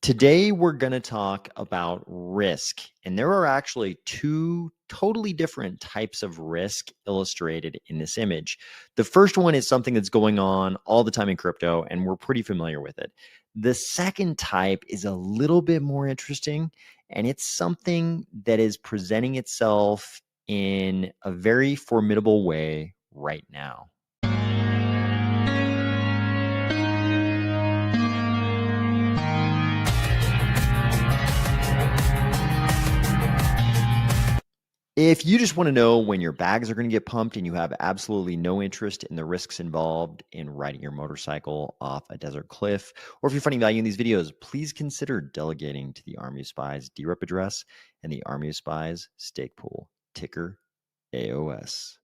Today, we're going to talk about risk. And there are actually two totally different types of risk illustrated in this image. The first one is something that's going on all the time in crypto, and we're pretty familiar with it. The second type is a little bit more interesting, and it's something that is presenting itself in a very formidable way right now. If you just want to know when your bags are going to get pumped and you have absolutely no interest in the risks involved in riding your motorcycle off a desert cliff, or if you're finding value in these videos, please consider delegating to the Army of Spies DRep address and the Army of Spies stake pool, ticker AOS.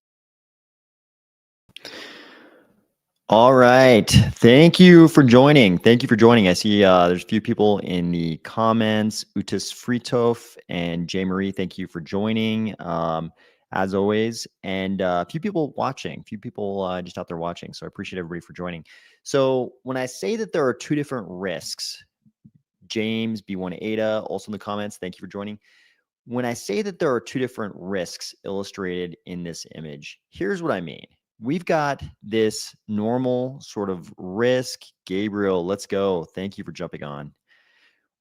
All right. Thank you for joining. I see there's a few people in the comments. Utis Fritov and J. Marie, thank you for joining, as always. And a few people watching, just out there watching. So I appreciate everybody for joining. So when I say that there are two different risks, James, B1 Ada, also in the comments, thank you for joining. When I say that there are two different risks illustrated in this image, here's what I mean. We've got this normal sort of risk. Gabriel, let's go. Thank you for jumping on.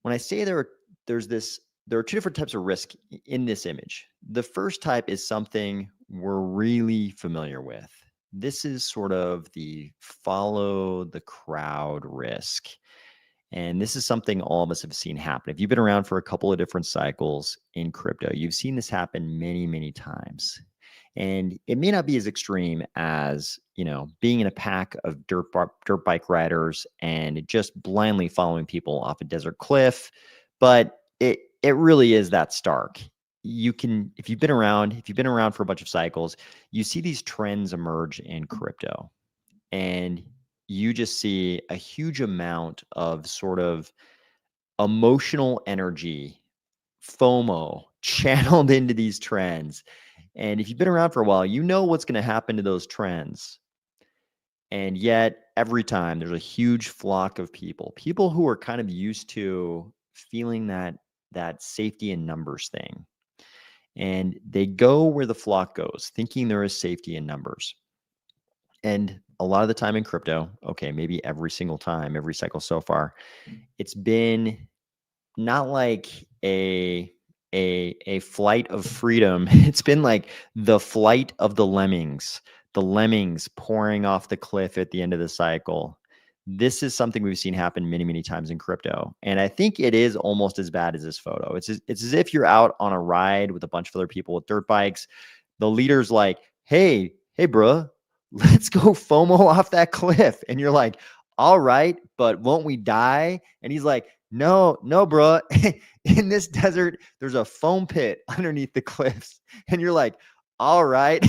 When I say there are two different types of risk in this image. The first type is something we're really familiar with. This is sort of the follow the crowd risk. And this is something all of us have seen happen. If you've been around for a couple of different cycles in crypto, you've seen this happen many, many times. And it may not be as extreme as, being in a pack of dirt bike riders and just blindly following people off a desert cliff, but it really is that stark. If you've been around for a bunch of cycles, you see these trends emerge in crypto, and you just see a huge amount of sort of emotional energy, FOMO, channeled into these trends. And if you've been around for a while, you know what's going to happen to those trends. And yet, every time there's a huge flock of people who are kind of used to feeling that safety in numbers thing. And they go where the flock goes, thinking there is safety in numbers. And a lot of the time in crypto, okay, maybe every single time, every cycle so far, it's been not like a flight of freedom. It's been like the flight of the lemmings pouring off the cliff at the end of the cycle. This is something we've seen happen many, many times in crypto. And I think it is almost as bad as this photo. It's as if you're out on a ride with a bunch of other people with dirt bikes. The leader's like, hey, bruh, let's go FOMO off that cliff. And you're like, all right, but won't we die? And he's like, no, bro. In this desert, there's a foam pit underneath the cliffs. And you're like, all right,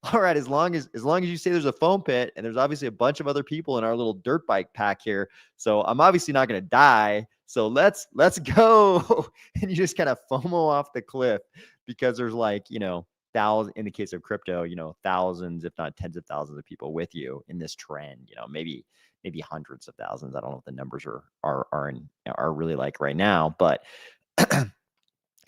as long as you say there's a foam pit, and there's obviously a bunch of other people in our little dirt bike pack here. So I'm obviously not going to die. So let's go. And you just kind of FOMO off the cliff because there's thousands, in the case of crypto, thousands, if not tens of thousands of people with you in this trend, maybe hundreds of thousands. I don't know what the numbers are really like right now, but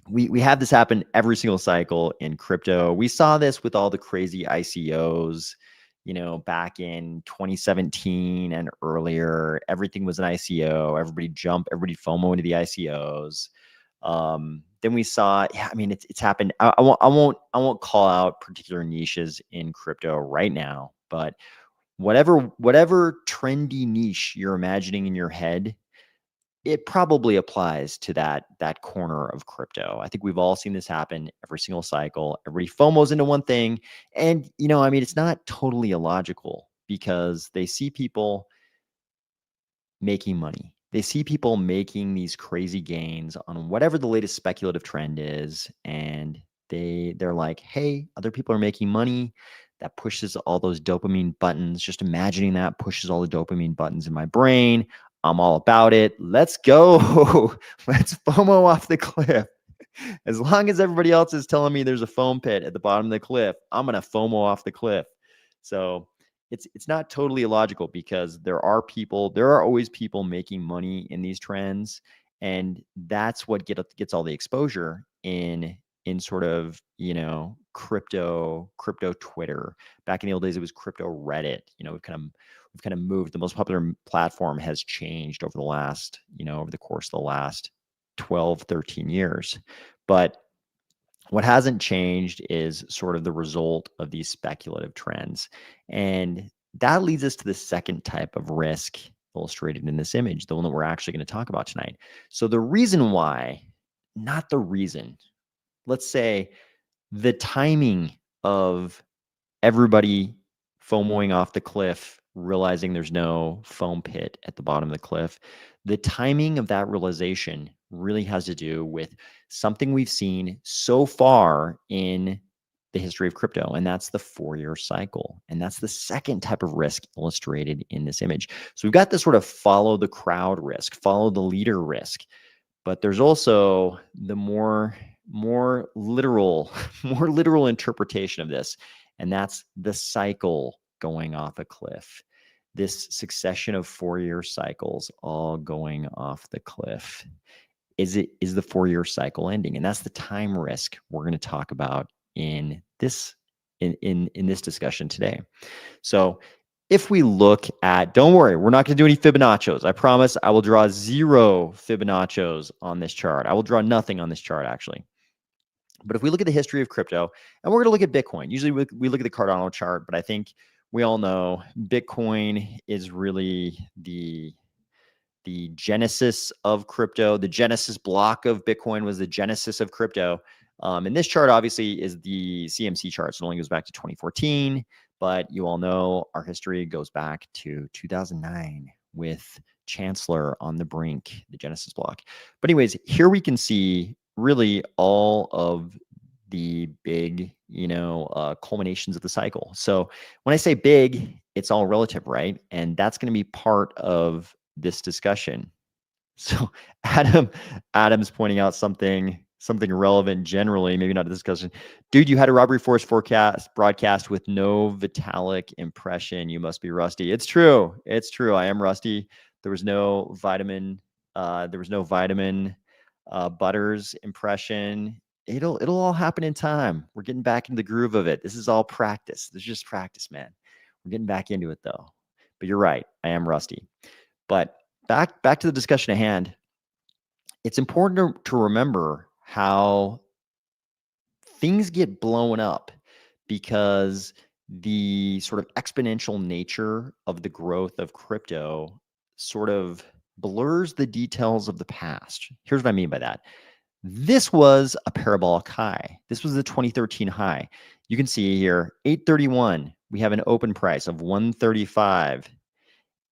we have this happen every single cycle in crypto. We saw this with all the crazy ICOs, back in 2017 and earlier. Everything was an ICO. Everybody FOMO into the ICOs. Then we saw, it's happened. I won't call out particular niches in crypto right now, but whatever trendy niche you're imagining in your head, it probably applies to that corner of crypto. I think we've all seen this happen every single cycle. Everybody FOMOs into one thing. And, it's not totally illogical because they see people making money. They see people making these crazy gains on whatever the latest speculative trend is. And they're like, hey, other people are making money. That pushes all those dopamine buttons. Just imagining that pushes all the dopamine buttons in my brain. I'm all about it. Let's go. Let's FOMO off the cliff. As long as everybody else is telling me there's a foam pit at the bottom of the cliff, I'm going to FOMO off the cliff. So it's not totally illogical because there are always people making money in these trends. And that's what gets all the exposure in sort of, crypto Twitter. Back in the old days, it was crypto Reddit. We've kind of moved. The most popular platform has changed over the last, over the course of the last 12, 13 years. But what hasn't changed is sort of the result of these speculative trends. And that leads us to the second type of risk illustrated in this image, the one that we're actually going to talk about tonight. So the reason why, not the reason, let's say the timing of everybody FOMOing off the cliff, realizing there's no foam pit at the bottom of the cliff. The timing of that realization really has to do with something we've seen so far in the history of crypto, and that's the 4-year cycle. And that's the second type of risk illustrated in this image. So we've got this sort of follow the crowd risk, follow the leader risk, but there's also the more literal interpretation of this, and that's the cycle going off a cliff. This succession of 4-year cycles all going off the cliff. Is the 4-year cycle ending? And that's the time risk we're going to talk about in this discussion today. So if we look at, don't worry, we're not going to do any Fibonacci's. I promise I will draw 0 Fibonacci's on this chart. I will draw nothing on this chart, actually. But if we look at the history of crypto, and we're going to look at Bitcoin, usually we look at the Cardano chart, but I think we all know Bitcoin is really the genesis of crypto. The genesis block of Bitcoin was the genesis of crypto. And this chart obviously is the CMC chart, so it only goes back to 2014. But you all know our history goes back to 2009 with Chancellor on the brink, the genesis block. But anyways, here we can see really all of the big, culminations of the cycle. So when I say big, it's all relative, right? And that's going to be part of this discussion. So Adam's pointing out something relevant generally, maybe not a discussion. Dude, you had a robbery force broadcast with no Vitalik impression. You must be rusty. It's true. I am rusty. There was no vitamin Butters impression. It'll all happen in time. We're getting back into the groove of it. This is all practice. This is just practice, man. We're getting back into it though. But you're right. I am rusty. But back to the discussion at hand. It's important to remember how things get blown up because the sort of exponential nature of the growth of crypto sort of blurs the details of the past. Here's what I mean by that. This was a parabolic high. This was the 2013 high. You can see here, 831, we have an open price of 135.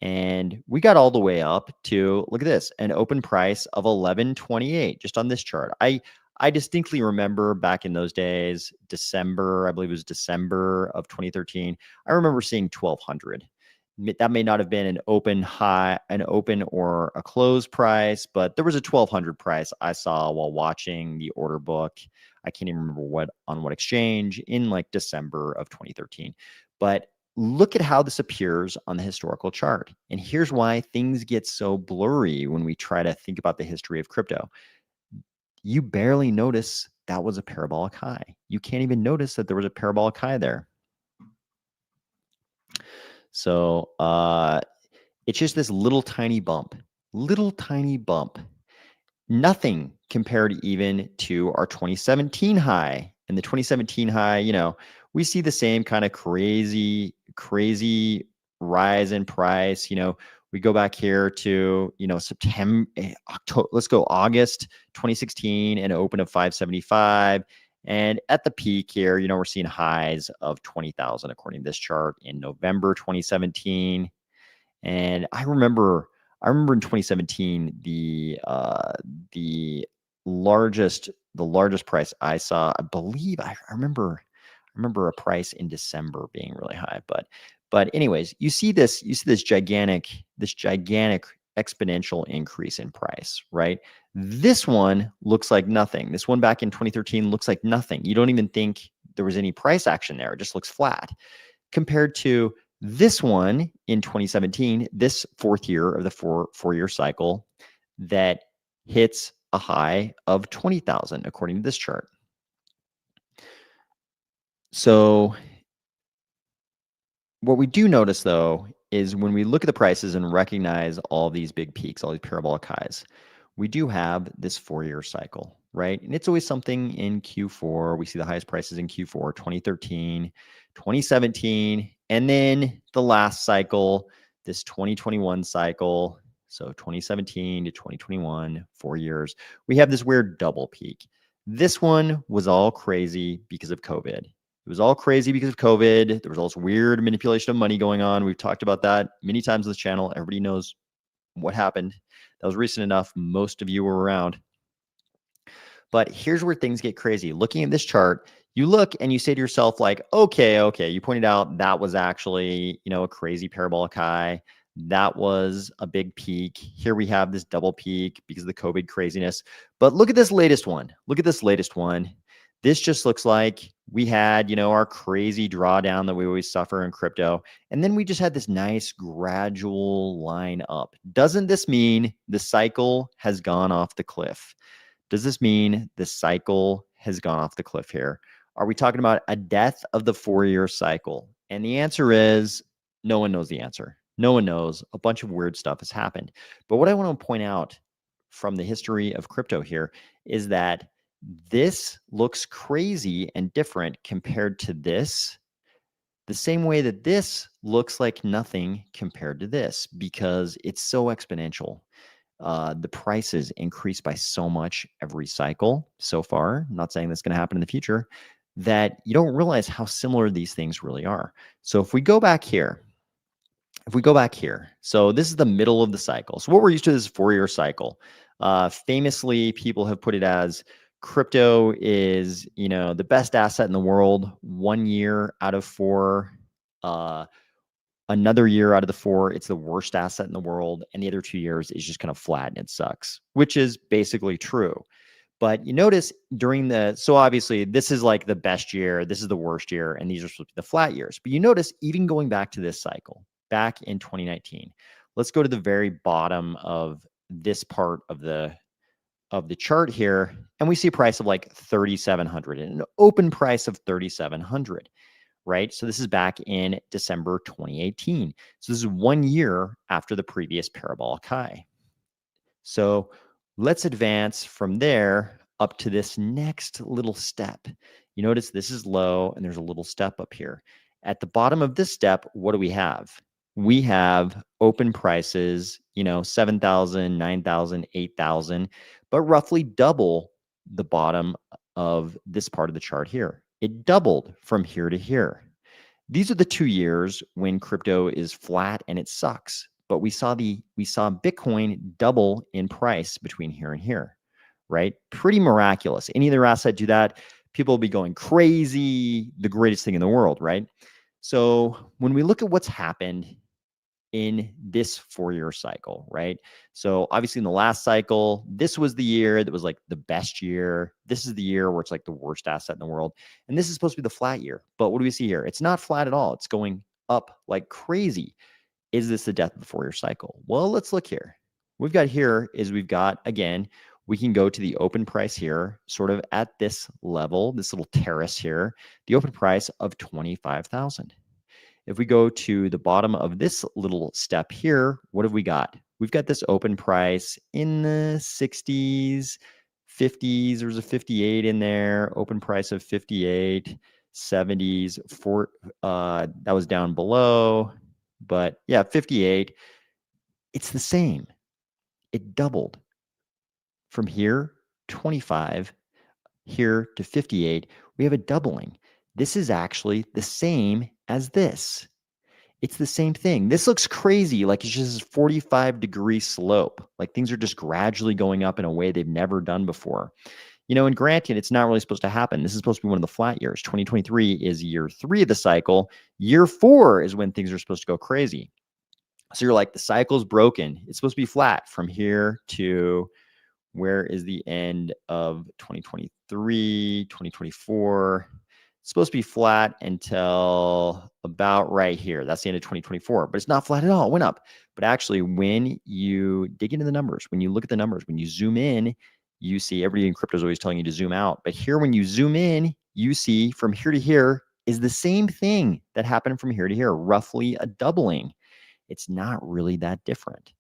And we got all the way up to, look at this, an open price of 1128 just on this chart. I distinctly remember back in those days, December, I believe it was December of 2013, I remember seeing 1200. That may not have been an open high, an open or a close price, but there was a 1200 price I saw while watching the order book. I can't even remember on what exchange in like December of 2013. But look at how this appears on the historical chart. And here's why things get so blurry when we try to think about the history of crypto. You barely notice that was a parabolic high. You can't even notice that there was a parabolic high there. So it's just this little tiny bump. Nothing compared even to our 2017 high. And the 2017 high, we see the same kind of crazy rise in price. We go back here to, September, October, let's go August 2016, and open of 575. And at the peak here, we're seeing highs of 20,000 according to this chart in November 2017. And I remember in 2017 the largest price I saw, I believe I remember a price in December being really high. But anyways, you see this gigantic exponential increase in price, right? This one looks like nothing. This one back in 2013 looks like nothing. You don't even think there was any price action there. It just looks flat compared to this one in 2017, this fourth year of the four-year cycle that hits a high of 20,000 according to this chart. So what we do notice though is when we look at the prices and recognize all these big peaks, all these parabolic highs, we do have this 4-year cycle, right? And it's always something in Q4. We see the highest prices in Q4, 2013, 2017, and then the last cycle, this 2021 cycle. So 2017 to 2021, 4 years, we have this weird double peak. This one was all crazy because of COVID. It was all crazy because of COVID. There was all this weird manipulation of money going on. We've talked about that many times on this channel. Everybody knows what happened. That was recent enough. Most of you were around. But here's where things get crazy. Looking at this chart, you look and you say to yourself, like, okay, you pointed out that was actually, a crazy parabolic high. That was a big peak. Here we have this double peak because of the COVID craziness. But look at this latest one. Look at this latest one. This just looks like we had, our crazy drawdown that we always suffer in crypto. And then we just had this nice gradual line up. Doesn't this mean the cycle has gone off the cliff? Does this mean the cycle has gone off the cliff here? Are we talking about a death of the 4-year cycle? And the answer is no one knows the answer. No one knows. A bunch of weird stuff has happened. But what I want to point out from the history of crypto here is that this looks crazy and different compared to this, the same way that this looks like nothing compared to this because it's so exponential. The prices increase by so much every cycle so far. I'm not saying that's going to happen in the future, that you don't realize how similar these things really are. So if we go back here, so this is the middle of the cycle. So what we're used to is 4-year cycle. Famously, people have put it as crypto is, the best asset in the world 1 year out of 4. Another year out of the 4, it's the worst asset in the world. And the other 2 years is just kind of flat and it sucks, which is basically true. But you notice so obviously this is like the best year, this is the worst year, and these are supposed to be the flat years. But you notice even going back to this cycle, back in 2019, let's go to the very bottom of this part of the chart here, and we see a price of like 3,700 and an open price of 3,700. Right? So this is back in December 2018. So this is 1 year after the previous parabolic high. So let's advance from there up to this next little step. You notice this is low and there's a little step up here. At the bottom of this step, what do we have? We have open prices, 7,000, 9,000, 8,000, but roughly double the bottom of this part of the chart here. It doubled from here to here. These are the 2 years when crypto is flat and it sucks. But we saw Bitcoin double in price between here and here, right? Pretty miraculous. Any other asset do that, people will be going crazy, the greatest thing in the world, right? So when we look at what's happened in this 4-year cycle, right? So obviously in the last cycle, this was the year that was like the best year. This is the year where it's like the worst asset in the world. And this is supposed to be the flat year. But what do we see here? It's not flat at all. It's going up like crazy. Is this the death of the 4-year cycle? Well, let's look here. We've got, again, we can go to the open price here, sort of at this level, this little terrace here, the open price of 25,000. If we go to the bottom of this little step here, what have we got? We've got this open price in the 60s, 50s. There's a 58 in there, open price of 58, 70s, that was down below. But yeah, 58, it's the same. It doubled from here, 25, here to 58. We have a doubling. This is actually the same as this. It's the same thing. This looks crazy, like it's just a 45-degree slope. Like things are just gradually going up in a way they've never done before. And granted, it's not really supposed to happen. This is supposed to be one of the flat years. 2023 is year 3 of the cycle. Year 4 is when things are supposed to go crazy. So you're like, the cycle's broken. It's supposed to be flat from here to where is the end of 2023, 2024. It's supposed to be flat until about right here. That's the end of 2024, but it's not flat at all. It went up, but But actually, when you dig into the numbers, when you look at the numbers, when you zoom in, you see everybody in crypto is always telling you to zoom out. But here, when you zoom in, you see from here to here is the same thing that happened from here to here, roughly a doubling. It's not really that different.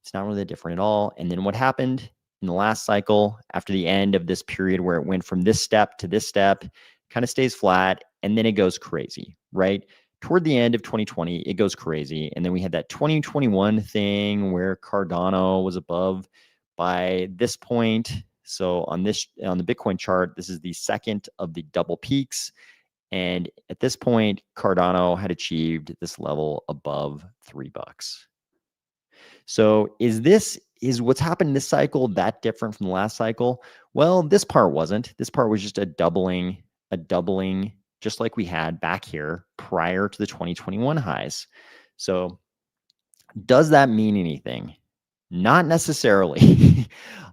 It's not really that different at all. And then what happened in the last cycle after the end of this period where it went from this step to this step, kind of stays flat, and then it goes crazy, right? Toward the end of 2020, it goes crazy. And then we had that 2021 thing where Cardano was above by this point. So on the Bitcoin chart, this is the second of the double peaks. And at this point, Cardano had achieved this level above $3. So is what's happened in this cycle that different from the last cycle? Well, this part wasn't. This part was just a doubling, just like we had back here prior to the 2021 highs. So does that mean anything? Not necessarily.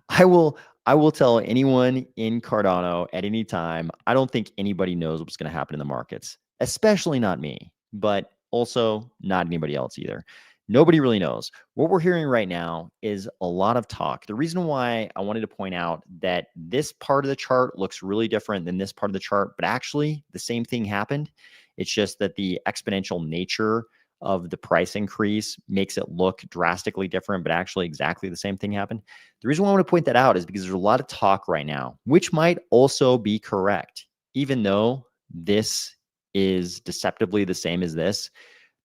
I will tell anyone in Cardano at any time, I don't think anybody knows what's going to happen in the markets, especially not me, but also not anybody else either. Nobody really knows. What we're hearing right now is a lot of talk. The reason why I wanted to point out that this part of the chart looks really different than this part of the chart, but actually the same thing happened. It's just that the exponential nature of the price increase makes it look drastically different, but actually exactly the same thing happened. The reason why I want to point that out is because there's a lot of talk right now, which might also be correct, even though this is deceptively the same as this.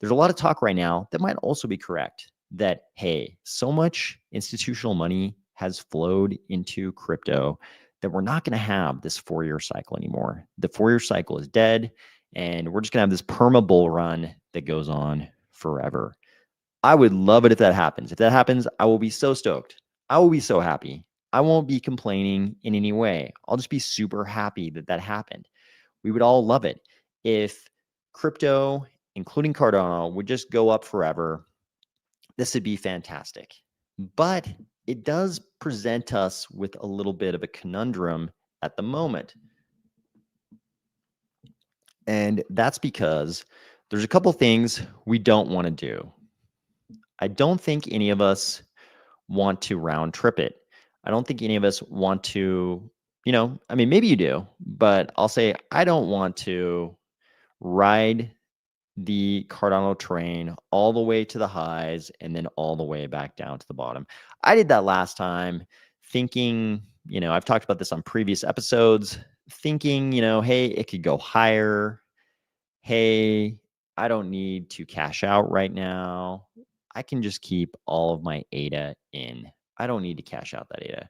There's a lot of talk right now that might also be correct that, hey, so much institutional money has flowed into crypto that we're not going to have this 4-year cycle anymore. The 4-year cycle is dead, and we're just going to have this perma bull run that goes on forever. I would love it if that happens. If that happens, I will be so stoked. I will be so happy. I won't be complaining in any way. I'll just be super happy that that happened. We would all love it if crypto, including Cardano, would just go up forever. This would be fantastic. But it does present us with a little bit of a conundrum at the moment. And that's because there's a couple things we don't want to do. I don't think any of us want to round trip it. I don't think any of us want to, I mean, maybe you do, but I'll say I don't want to ride the Cardano train all the way to the highs and then all the way back down to the bottom. I did that last time thinking, I've talked about this on previous episodes, thinking, hey, it could go higher. Hey, I don't need to cash out right now. I can just keep all of my ADA in. I don't need to cash out that ADA.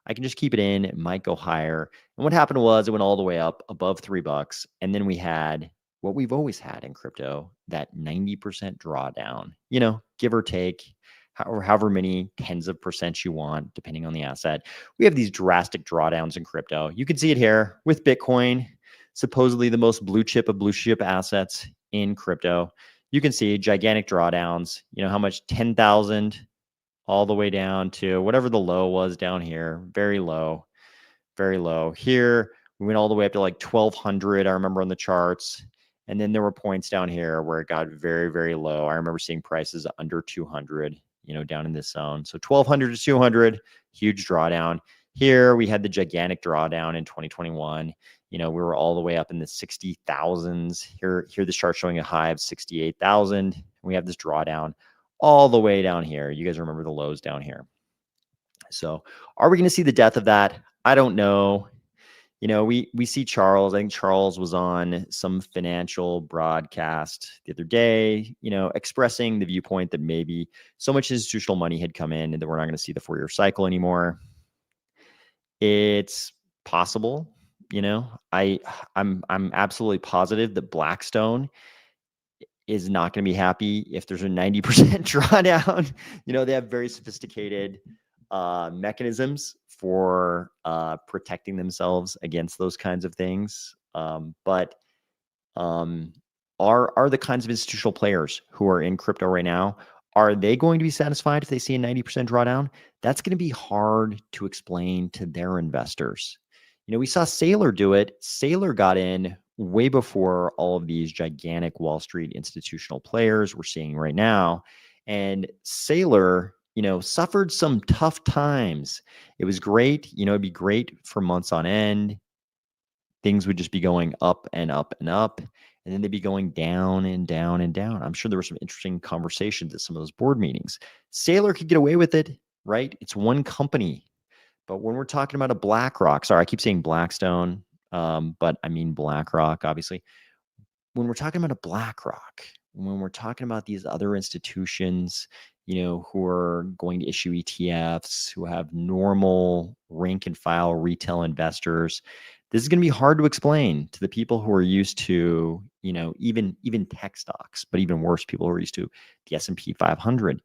I can just keep it in. It might go higher. And what happened was it went all the way up above $3. And then we had what we've always had in crypto, that 90% drawdown, give or take, however many tens of percent you want, depending on the asset. We have these drastic drawdowns in crypto. You can see it here with Bitcoin, supposedly the most blue chip of blue chip assets in crypto. You can see gigantic drawdowns, how much 10,000 all the way down to whatever the low was down here, very low, very low. Here, we went all the way up to like 1,200, I remember on the charts. And then there were points down here where it got very, very low. I remember seeing prices under 200, down in this zone. So 1,200 to 200, huge drawdown. Here, we had the gigantic drawdown in 2021. We were all the way up in the 60,000s. Here, this chart showing a high of 68,000. We have this drawdown all the way down here. You guys remember the lows down here. So are we going to see the death of that? I don't know. We see Charles. I think Charles was on some financial broadcast the other day, expressing the viewpoint that maybe so much institutional money had come in and that we're not going to see the 4-year cycle anymore. It's possible. I'm absolutely positive that Blackstone is not going to be happy if there's a 90% drawdown. They have very sophisticated mechanisms for protecting themselves against those kinds of things. But are the kinds of institutional players who are in crypto right now, are they going to be satisfied if they see a 90% drawdown? That's going to be hard to explain to their investors. We saw Saylor do it. Saylor got in way before all of these gigantic Wall Street institutional players we're seeing right now. And Sailor, suffered some tough times. It was great. It'd be great for months on end. Things would just be going up and up and up. And then they'd be going down and down and down. I'm sure there were some interesting conversations at some of those board meetings. Sailor could get away with it, right? It's one company. But when we're talking about a BlackRock, sorry, I keep saying Blackstone, but I mean BlackRock, obviously. When we're talking about a BlackRock, when we're talking about these other institutions, who are going to issue ETFs, who have normal rank and file retail investors, this is going to be hard to explain to the people who are used to, even tech stocks, but even worse, people who are used to the S&P 500.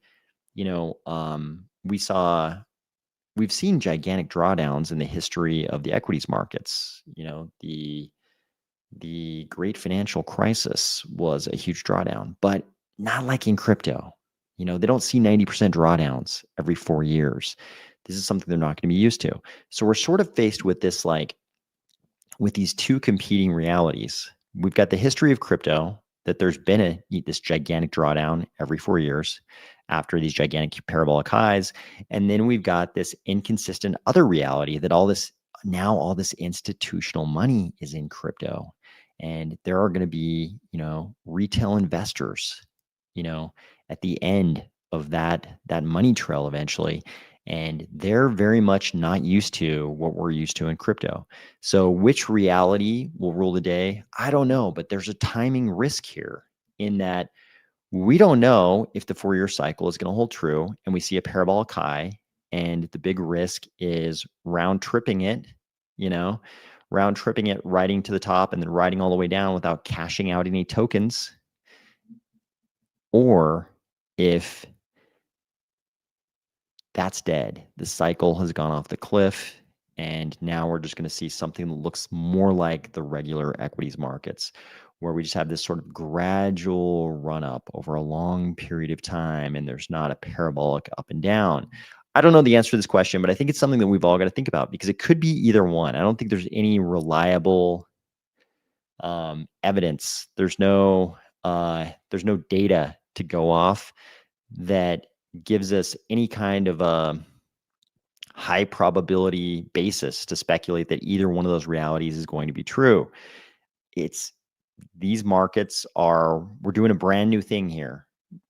We've seen gigantic drawdowns in the history of the equities markets. The great financial crisis was a huge drawdown, but not like in crypto. They don't see 90% drawdowns every 4 years. This is something they're not going to be used to. So we're sort of faced with this, with these two competing realities. We've got the history of crypto, that there's been this gigantic drawdown every 4 years after these gigantic parabolic highs. And then we've got this inconsistent other reality that all this institutional money is in crypto. And there are going to be, retail investors, at the end of that money trail eventually. And they're very much not used to what we're used to in crypto. So which reality will rule the day? I don't know, but there's a timing risk here in that we don't know if the 4-year cycle is going to hold true and we see a parabolic high, and the big risk is round tripping it, riding to the top and then riding all the way down without cashing out any tokens. Or if that's dead, the cycle has gone off the cliff, and now we're just going to see something that looks more like the regular equities markets, where we just have this sort of gradual run up over a long period of time, and there's not a parabolic up and down. I don't know the answer to this question, but I think it's something that we've all got to think about, because it could be either one. I don't think there's any reliable evidence. There's no data to go off that gives us any kind of a high probability basis to speculate that either one of those realities is going to be true. These markets we're doing a brand new thing here.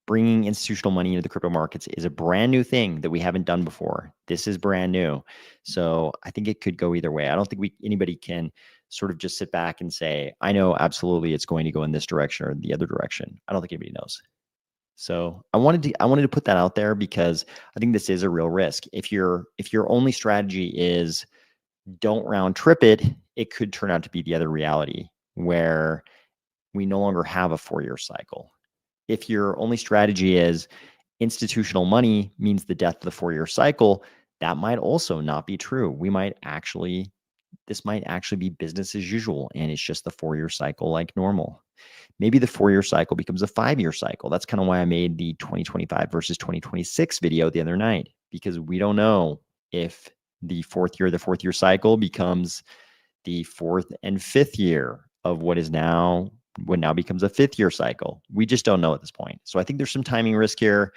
Bringing institutional money into the crypto markets is a brand new thing that we haven't done before. This is brand new. So I think it could go either way. I don't think anybody can sort of just sit back and say, I know absolutely it's going to go in this direction or the other direction. I don't think anybody knows. So I wanted to put that out there, because I think this is a real risk. If your only strategy is don't round trip it, it could turn out to be the other reality, where we no longer have a 4-year cycle. If your only strategy is institutional money means the death of the 4-year cycle, that might also not be true. This might actually be business as usual, and it's just the 4-year cycle like normal. Maybe the 4-year cycle becomes a 5-year cycle. That's kind of why I made the 2025 versus 2026 video the other night, because we don't know if the fourth year cycle becomes the 4th and 5th year of what now becomes a 5th-year cycle. We just don't know at this point. So I think there's some timing risk here.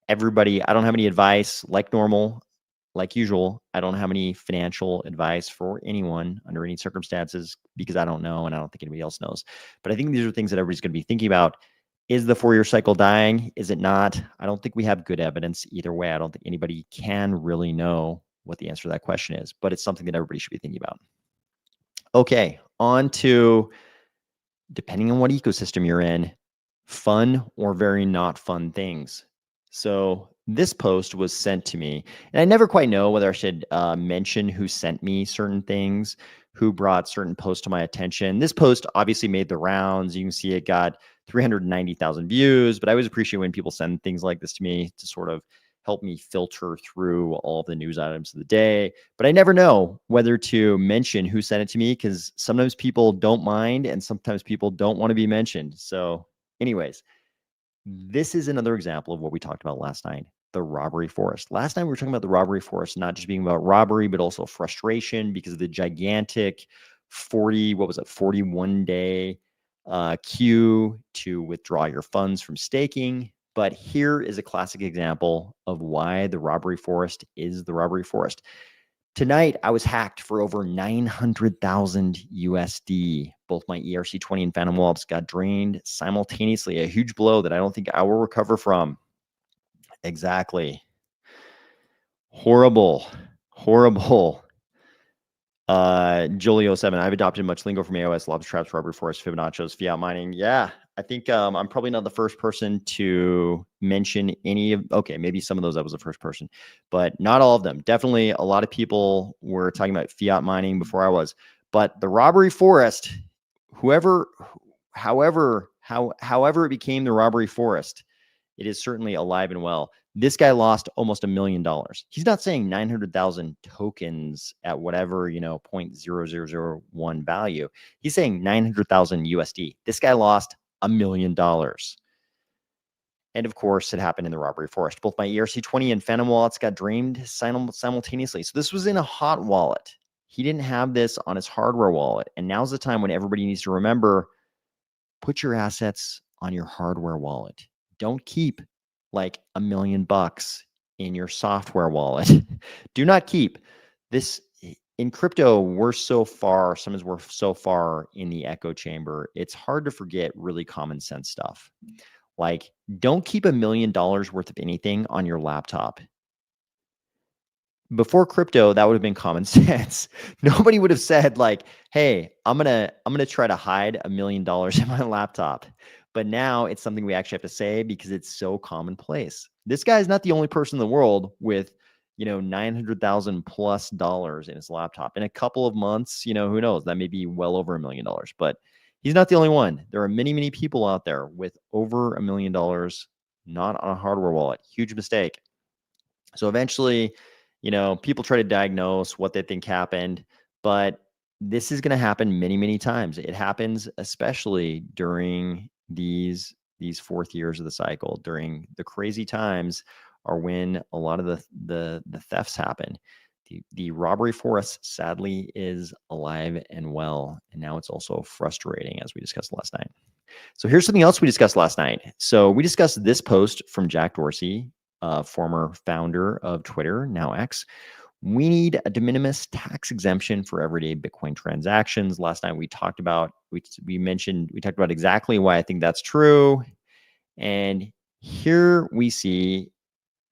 Everybody, I don't have any advice. Like normal, like usual, I don't have any financial advice for anyone under any circumstances, because I don't know, and I don't think anybody else knows. But I think these are things that everybody's going to be thinking about. Is the 4-year cycle dying? Is it not? I don't think we have good evidence either way. I don't think anybody can really know what the answer to that question is, but it's something that everybody should be thinking about. Okay, on to, depending on what ecosystem you're in, fun or very not fun things. So this post was sent to me, and I never quite know whether I should mention who sent me certain things, who brought certain posts to my attention. This post obviously made the rounds. You can see it got 390,000 views, but I always appreciate when people send things like this to me to sort of help me filter through all of the news items of the day. But I never know whether to mention who sent it to me, because sometimes people don't mind and sometimes people don't want to be mentioned. So anyways, this is another example of what we talked about last night, the robbery forest. Last night we were talking about the robbery forest, not just being about robbery, but also frustration because of the gigantic 41-day queue to withdraw your funds from staking But here is a classic example of why the robbery forest is the robbery forest. Tonight, I was hacked for over 900,000 USD. Both my ERC20 and Phantom wallets got drained simultaneously, a huge blow that I don't think I will recover from. Exactly. Horrible. Julio7, I've adopted much lingo from AOS, lobster traps, rubber forest, Fibonacci's, fiat mining. Yeah, I think I'm probably not the first person to mention any of, okay, maybe some of those I was the first person, but not all of them. Definitely a lot of people were talking about fiat mining before I was, but the robbery forest, however it became the robbery forest, it is certainly alive and well. This guy lost almost $1 million. He's not saying 900,000 tokens at whatever, 0.0001 value. He's saying 900,000 USD. This guy lost $1 million. And of course, it happened in the robbery forest. Both my ERC20 and Phantom wallets got drained simultaneously. So this was in a hot wallet. He didn't have this on his hardware wallet. And now's the time when everybody needs to remember, put your assets on your hardware wallet. Don't keep like $1 million in your software wallet. Do not keep this in crypto. We're so far, sometimes we're so far in the echo chamber. It's hard to forget really common sense stuff. Like, don't keep $1 million worth of anything on your laptop. Before crypto, that would have been common sense. Nobody would have said like, hey, I'm gonna try to hide $1 million in my laptop. But now it's something we actually have to say because it's so commonplace. This guy is not the only person in the world with, $900,000+ in his laptop. In a couple of months, who knows? That may be well over $1 million. But he's not the only one. There are many, many people out there with over $1 million not on a hardware wallet. Huge mistake. So eventually, people try to diagnose what they think happened, but this is going to happen many, many times. It happens especially during these fourth years of the cycle. During the crazy times are when a lot of the thefts happen. The robbery forest sadly is alive and well, and now it's also frustrating, as we discussed last night. So here's something else we discussed last night. So we discussed this post from Jack Dorsey, former founder of Twitter, now X. We need a de minimis tax exemption for everyday Bitcoin transactions. Last night we talked about, we talked about exactly why I think that's true. And here we see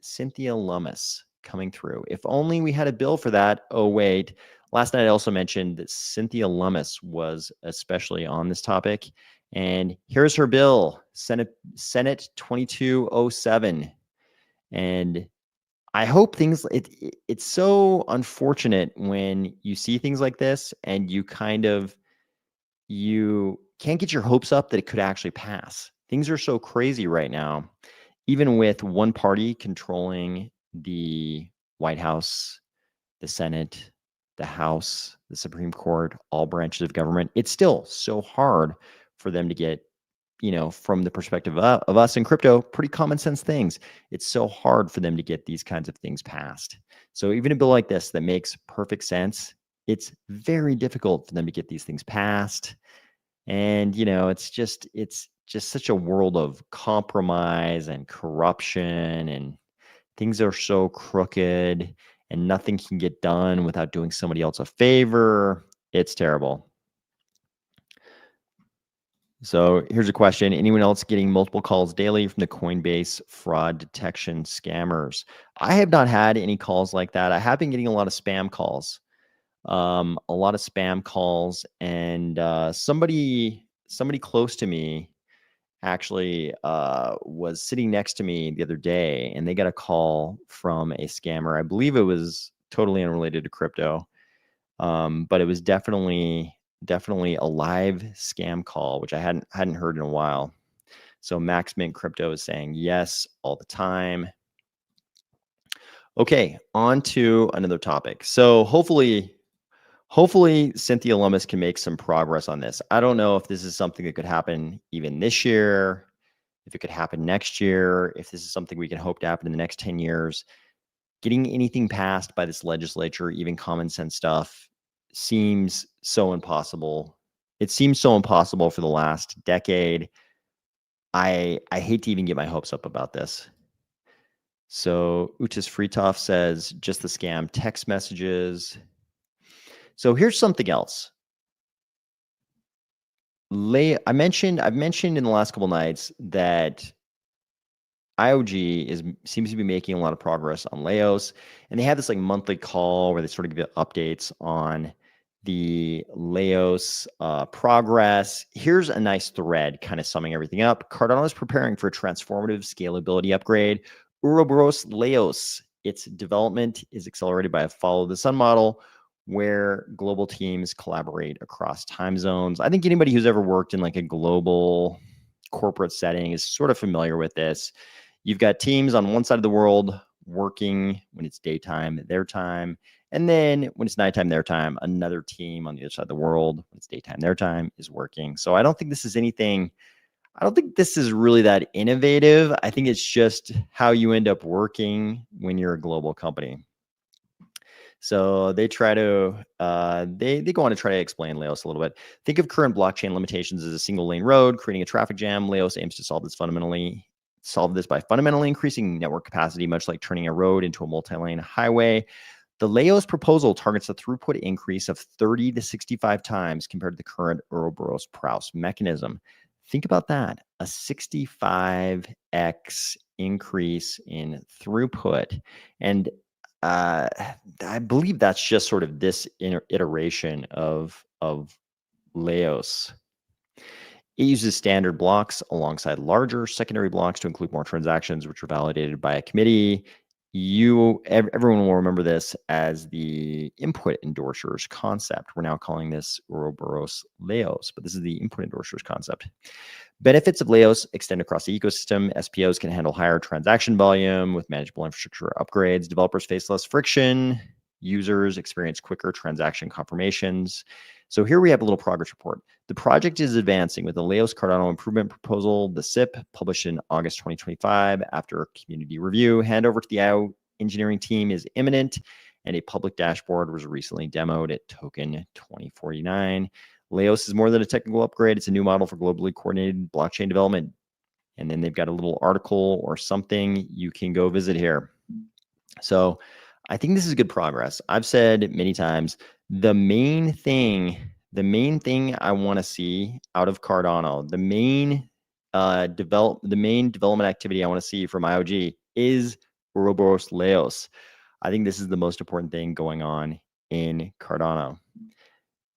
Cynthia Lummis coming through. If only we had a bill for that. Oh, wait. Last night I also mentioned that Cynthia Lummis was especially on this topic. And here's her bill, Senate 2207. And I hope it's so unfortunate when you see things like this and you can't get your hopes up that it could actually pass. Things are so crazy right now, even with one party controlling the White House, the Senate, the House, the Supreme Court, all branches of government. It's still so hard for them to get, from the perspective of us in crypto, pretty common sense things. It's so hard for them to get these kinds of things passed. So even a bill like this that makes perfect sense, it's very difficult for them to get these things passed. And, it's just such a world of compromise and corruption, and things are so crooked and nothing can get done without doing somebody else a favor. It's terrible. So here's a question. Anyone else getting multiple calls daily from the Coinbase fraud detection scammers? I have not had any calls like that. I have been getting a lot of spam calls. And somebody close to me actually was sitting next to me the other day, and they got a call from a scammer. I believe it was totally unrelated to crypto, but it was definitely a live scam call, which I hadn't heard in a while. So Max Mint Crypto is saying yes all the time. Okay, on to another topic. So hopefully Cynthia Lummis can make some progress on this. I don't know if this is something that could happen even this year, if it could happen next year, if this is something we can hope to happen in the next 10 years. Getting anything passed by this legislature, even common sense stuff, seems so impossible. It seems so impossible for the last decade. I hate to even get my hopes up about this. So Utis Fritov says just the scam text messages. So here's something else. I've mentioned in the last couple nights that IOG seems to be making a lot of progress on Laos, and they have this like monthly call where they sort of give updates on the Laos progress. Here's a nice thread kind of summing everything up. Cardano is preparing for a transformative scalability upgrade. Ouroboros Laos, its development is accelerated by a follow the sun model where global teams collaborate across time zones. I think anybody who's ever worked in like a global corporate setting is sort of familiar with this. You've got teams on one side of the world working when it's daytime, their time. And then when it's nighttime, their time, another team on the other side of the world, when it's daytime, their time, is working. So I don't think this is anything, I don't think this is really that innovative. I think it's just how you end up working when you're a global company. So they try to they go on to try to explain Laos a little bit. Think of current blockchain limitations as a single lane road, creating a traffic jam. Laos aims to solve this by fundamentally increasing network capacity, much like turning a road into a multi-lane highway. The Laos proposal targets a throughput increase of 30 to 65 times compared to the current Ouroboros-Prowse mechanism. Think about that, a 65x increase in throughput. And I believe that's just sort of this iteration of Laos. It uses standard blocks alongside larger secondary blocks to include more transactions, which are validated by a committee. Everyone will remember this as the input endorsers concept. We're now calling this Ouroboros Laos, but this is the input endorsers concept. Benefits of Laos extend across the ecosystem. SPOs can handle higher transaction volume with manageable infrastructure upgrades. Developers face less friction. Users experience quicker transaction confirmations. So here we have a little progress report. The project is advancing with the Laos Cardano improvement proposal, the SIP, published in August 2025 after community review. Handover to the IO engineering team is imminent, and a public dashboard was recently demoed at Token 2049. Laos is more than a technical upgrade. It's a new model for globally coordinated blockchain development. And then they've got a little article or something you can go visit here. So I think this is good progress. I've said many times, the main thing I want to see out of Cardano, the main development activity I want to see from IOG is Ouroboros Laos. I think this is the most important thing going on in Cardano.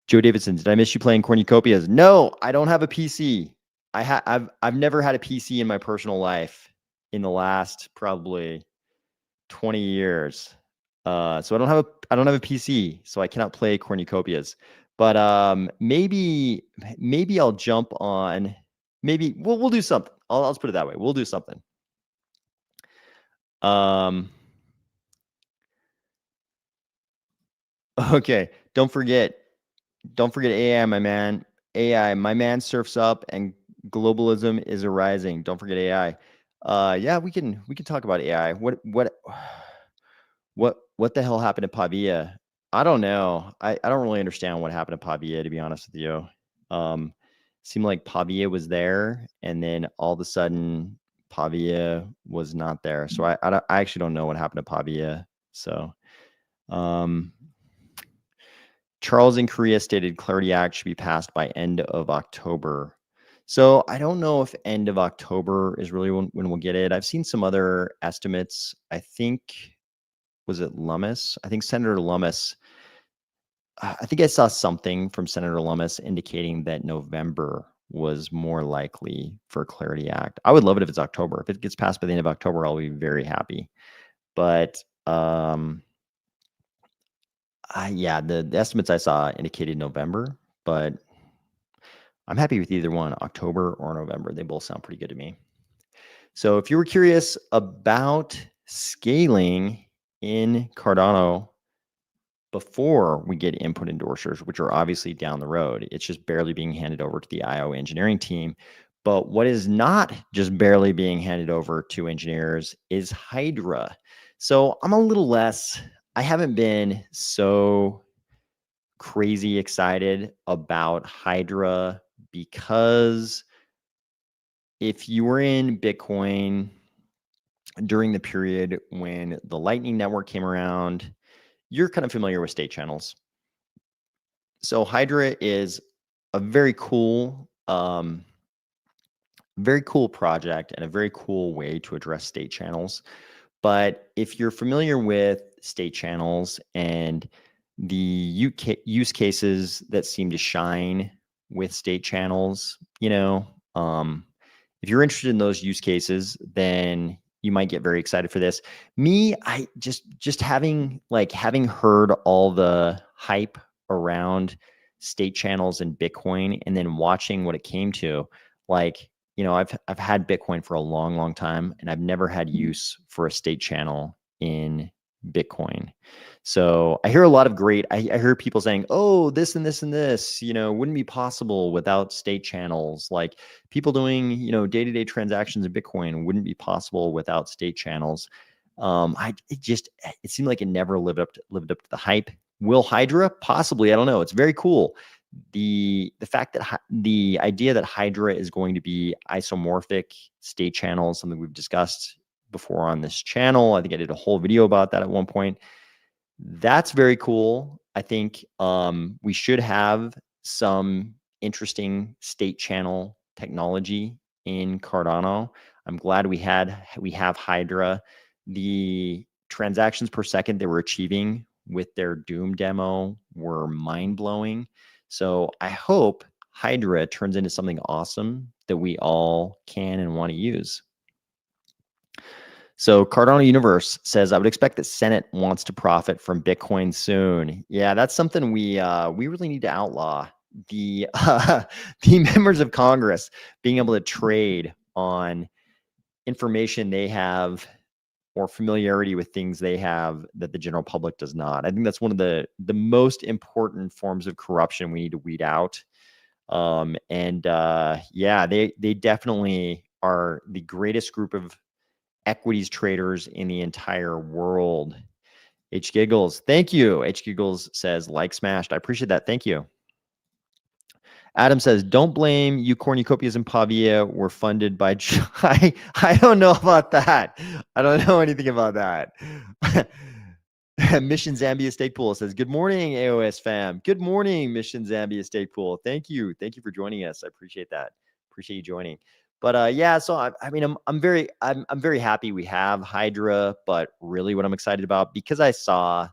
Joe Davidson, did I miss you playing cornucopias? No, I don't have a PC. I've never had a PC in my personal life in the last probably 20 years. So I don't have a PC, so I cannot play cornucopias. But maybe I'll jump on. Maybe we'll do something. I'll just put it that way. We'll do something. Okay. Don't forget AI, my man. AI, my man surfs up and globalism is arising. Don't forget AI. Yeah, we can talk about AI. What the hell happened to Pavia? I don't know. I don't really understand what happened to Pavia, to be honest with you. Seemed like Pavia was there, and then all of a sudden Pavia was not there. So I actually don't know what happened to Pavia. So Charles in Korea stated Clarity Act should be passed by end of October. So I don't know if end of October is really when we'll get it. I've seen some other estimates. I think, was it Lummis? I think Senator Lummis, I think I saw something from Senator Lummis indicating that November was more likely for Clarity Act. I would love it if it's October. If it gets passed by the end of October, I'll be very happy. But yeah, the estimates I saw indicated November, but I'm happy with either one, October or November. They both sound pretty good to me. So if you were curious about scaling in Cardano before we get input endorsers, which are obviously down the road, it's just barely being handed over to the IO engineering team. But what is not just barely being handed over to engineers is Hydra. So I'm a little less, I haven't been so crazy excited about Hydra because if you were in Bitcoin during the period when the Lightning Network came around, you're kind of familiar with state channels. So Hydra is a very cool project and a very cool way to address state channels. But if you're familiar with state channels and the use cases that seem to shine with state channels, if you're interested in those use cases, then you might get very excited for this. Me, I just having heard all the hype around state channels and Bitcoin and then watching what it came to, I've had Bitcoin for a long, long time, and I've never had use for a state channel in Bitcoin. So I hear a lot of I hear people saying, oh, this and this and this, wouldn't be possible without state channels. Like people doing, day-to-day transactions in Bitcoin wouldn't be possible without state channels. It seemed like it never lived up to the hype. Will Hydra? Possibly. I don't know. It's very cool. The fact that the idea that Hydra is going to be isomorphic state channels, something we've discussed before on this channel. I think I did a whole video about that at one point. That's very cool. I think we should have some interesting state channel technology in Cardano. I'm glad we have Hydra. The transactions per second they were achieving with their Doom demo were mind-blowing. So I hope Hydra turns into something awesome that we all can and want to use. So Cardano Universe says, I would expect that Senate wants to profit from Bitcoin soon. Yeah, that's something we really need to outlaw. The members of Congress being able to trade on information they have or familiarity with things they have that the general public does not. I think that's one of the most important forms of corruption we need to weed out. Yeah, they definitely are the greatest group of equities traders in the entire world. H Giggles, thank you. H Giggles says, like smashed. I appreciate that. Thank you. Adam says, don't blame you cornucopias and Pavia were funded by I don't know about that. I don't know anything about that. Mission Zambia Stake Pool says, good morning, AOS fam. Good morning, Mission Zambia Stake Pool. Thank you. Thank you for joining us. I appreciate that. Appreciate you joining. But yeah, so I mean, I'm very happy we have Hydra, but really what I'm excited about, because I saw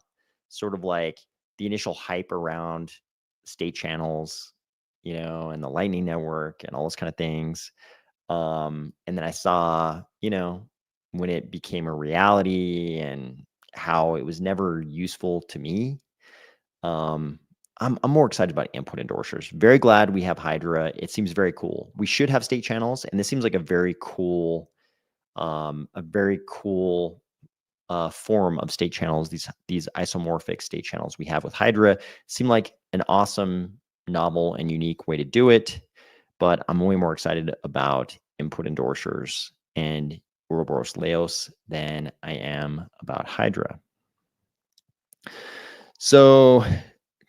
sort of like the initial hype around state channels, and the Lightning Network and all those kind of things. And then I saw, when it became a reality and how it was never useful to me. I'm more excited about input endorsers. Very glad we have Hydra. It seems very cool. We should have state channels, and this seems like a very cool form of state channels. These isomorphic state channels we have with Hydra seem like an awesome, novel, and unique way to do it. But I'm way more excited about input endorsers and Ouroboros Laos than I am about Hydra. So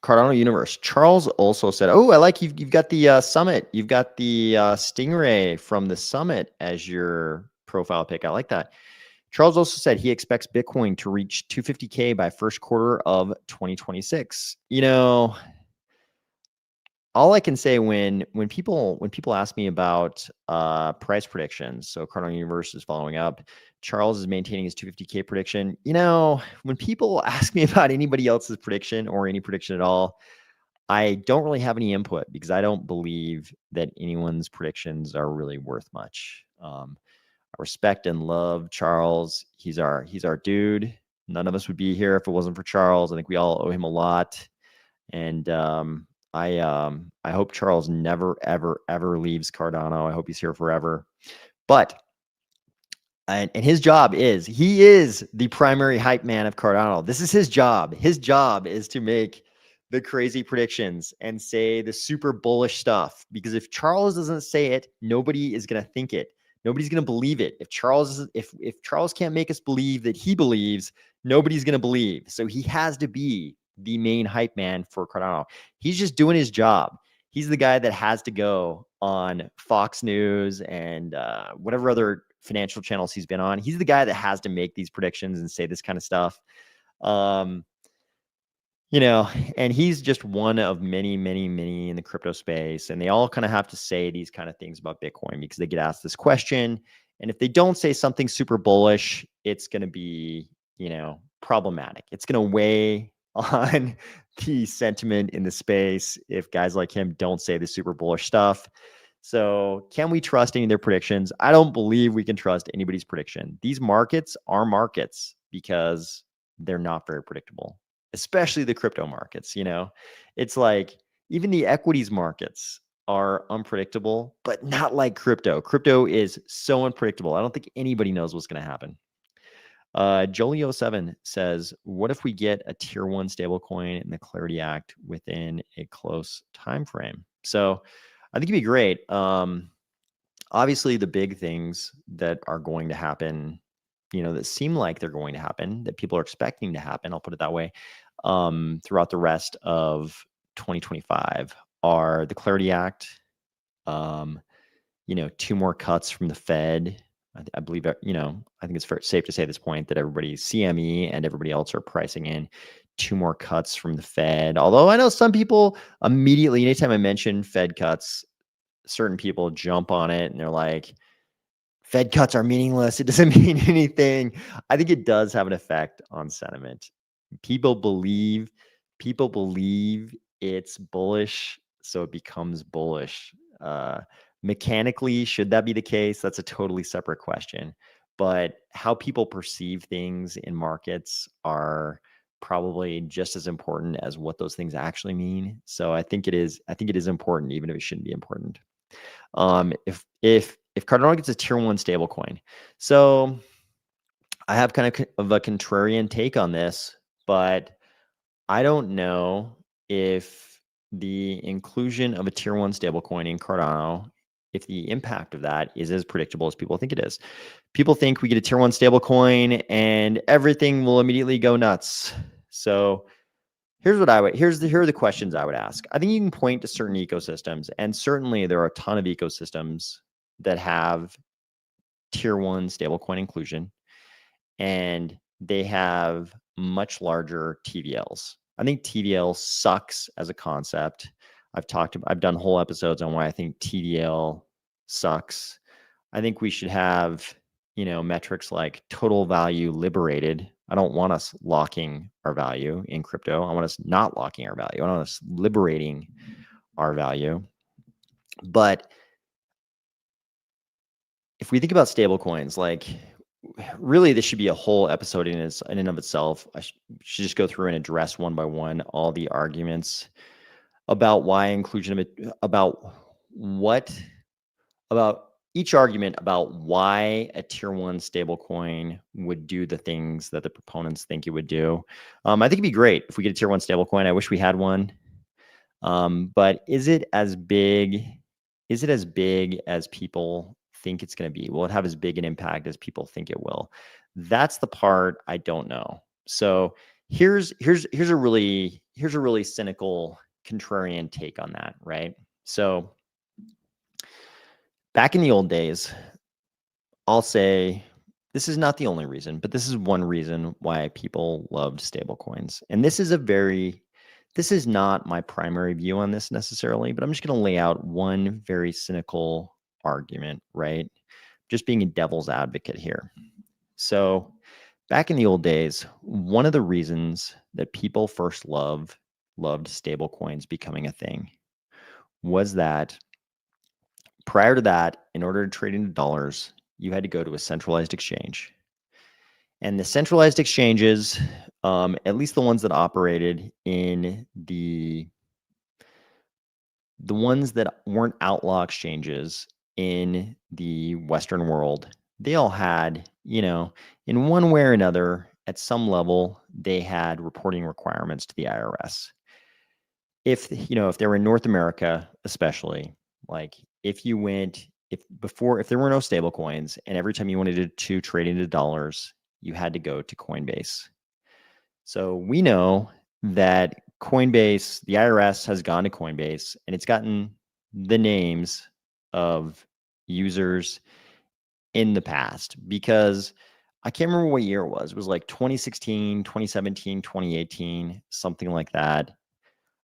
Cardano Universe. Charles also said, oh, I like you've got the summit. You've got the Stingray from the summit as your profile pic. I like that. Charles also said he expects Bitcoin to reach 250K by first quarter of 2026. All I can say when people ask me about price predictions, so Cardano Universe is following up. Charles is maintaining his 250K prediction. When people ask me about anybody else's prediction or any prediction at all, I don't really have any input because I don't believe that anyone's predictions are really worth much. I respect and love Charles. He's our dude. None of us would be here if it wasn't for Charles. I think we all owe him a lot. And I hope Charles never, ever, ever leaves Cardano. I hope he's here forever. But and his job is, he is the primary hype man of Cardano. This is his job. His job is to make the crazy predictions and say the super bullish stuff. Because if Charles doesn't say it, nobody is going to think it. Nobody's going to believe it. If Charles can't make us believe that he believes, nobody's going to believe. So he has to be the main hype man for Cardano. He's just doing his job. He's the guy that has to go on Fox News and whatever other financial channels he's been on. He's the guy that has to make these predictions and say this kind of stuff. You know, and he's just one of many, many, many in the crypto space. And they all kind of have to say these kind of things about Bitcoin because they get asked this question. And if they don't say something super bullish, it's going to be, you know, problematic. It's going to weigh on the sentiment in the space if guys like him don't say the super bullish stuff. So can we trust any of their predictions? I don't believe we can trust anybody's prediction. These markets are markets because they're not very predictable, especially the crypto markets. You know, it's like even the equities markets are unpredictable, but not like crypto. Crypto is so unpredictable. I don't think anybody knows what's going to happen. Jolio7 says, what if we get a tier 1 stablecoin in the Clarity Act within a close time frame? So I think it'd be great. Obviously, the big things that are going to happen, you know, that seem like they're going to happen, that people are expecting to happen, I'll put it that way, throughout the rest of 2025 are the Clarity Act, you know, 2 more cuts from the Fed. I believe, you know, I think it's safe to say at this point that everybody, CME and everybody else, are pricing in 2 more cuts from the Fed. Although I know some people immediately, anytime I mention Fed cuts, certain people jump on it and they're like, Fed cuts are meaningless. It doesn't mean anything. I think it does have an effect on sentiment. People believe it's bullish, so it becomes bullish. Mechanically, should that be the case? That's a totally separate question. But how people perceive things in markets are probably just as important as what those things actually mean. So I think it is important, even if it shouldn't be important. If Cardano gets a tier 1 stablecoin, so I have kind of a contrarian take on this, but I don't know if the inclusion of a tier 1 stablecoin in Cardano, if the impact of that is as predictable as people think it is. People think we get a tier 1 stablecoin and everything will immediately go nuts. So here are the questions I would ask. I think you can point to certain ecosystems, and certainly there are a ton of ecosystems that have tier 1 stablecoin inclusion, and they have much larger TVLs. I think TVL sucks as a concept. I've done whole episodes on why I think TVL sucks. I think we should have, you know, metrics like total value liberated. I don't want us locking our value in crypto. I want us not locking our value. I want us liberating our value. But if we think about stable coins, like really this should be a whole episode in and of itself. I should just go through and address one by one all the arguments about why inclusion of it, about each argument about why a tier 1 stablecoin would do the things that the proponents think it would do. I think it'd be great if we get a tier 1 stablecoin. I wish we had one. But is it as big as people think it's going to be? Will it have as big an impact as people think it will? That's the part I don't know. So here's a really cynical contrarian take on that, right? So back in the old days, I'll say this is not the only reason, but this is one reason why people loved stablecoins. And this is not my primary view on this necessarily, but I'm just going to lay out one very cynical argument, right? Just being a devil's advocate here. So back in the old days, one of the reasons that people first loved stablecoins becoming a thing was that prior to that, in order to trade into dollars, you had to go to a centralized exchange. And the centralized exchanges, at least the ones that operated in the ones that weren't outlaw exchanges in the Western world, they all had, you know, in one way or another, at some level, they had reporting requirements to the IRS. If they were in North America, especially, like if there were no stable coins and every time you wanted to trade into dollars, you had to go to Coinbase. So we know that Coinbase, the IRS has gone to Coinbase and it's gotten the names of users in the past, because I can't remember what year it was. It was like 2016, 2017, 2018, something like that.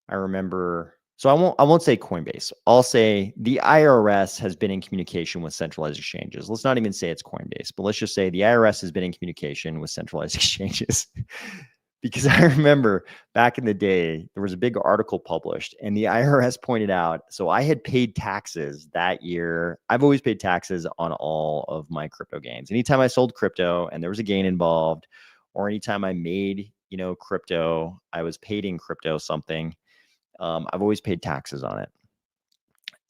I remember. So I won't say Coinbase. I'll say the IRS has been in communication with centralized exchanges. Let's not even say it's Coinbase, but let's just say the IRS has been in communication with centralized exchanges. Because I remember back in the day, there was a big article published and the IRS pointed out, so I had paid taxes that year. I've always paid taxes on all of my crypto gains. Anytime I sold crypto and there was a gain involved, or anytime I made, crypto, I was paid in crypto something. I've always paid taxes on it.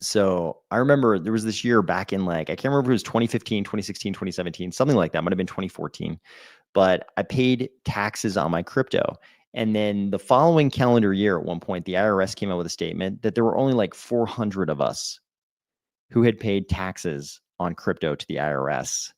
So I remember there was this year back in, like, I can't remember if it was 2015, 2016, 2017, something like that. Might have been 2014, but I paid taxes on my crypto. And then the following calendar year, at one point, the IRS came out with a statement that there were only like 400 of us who had paid taxes on crypto to the IRS.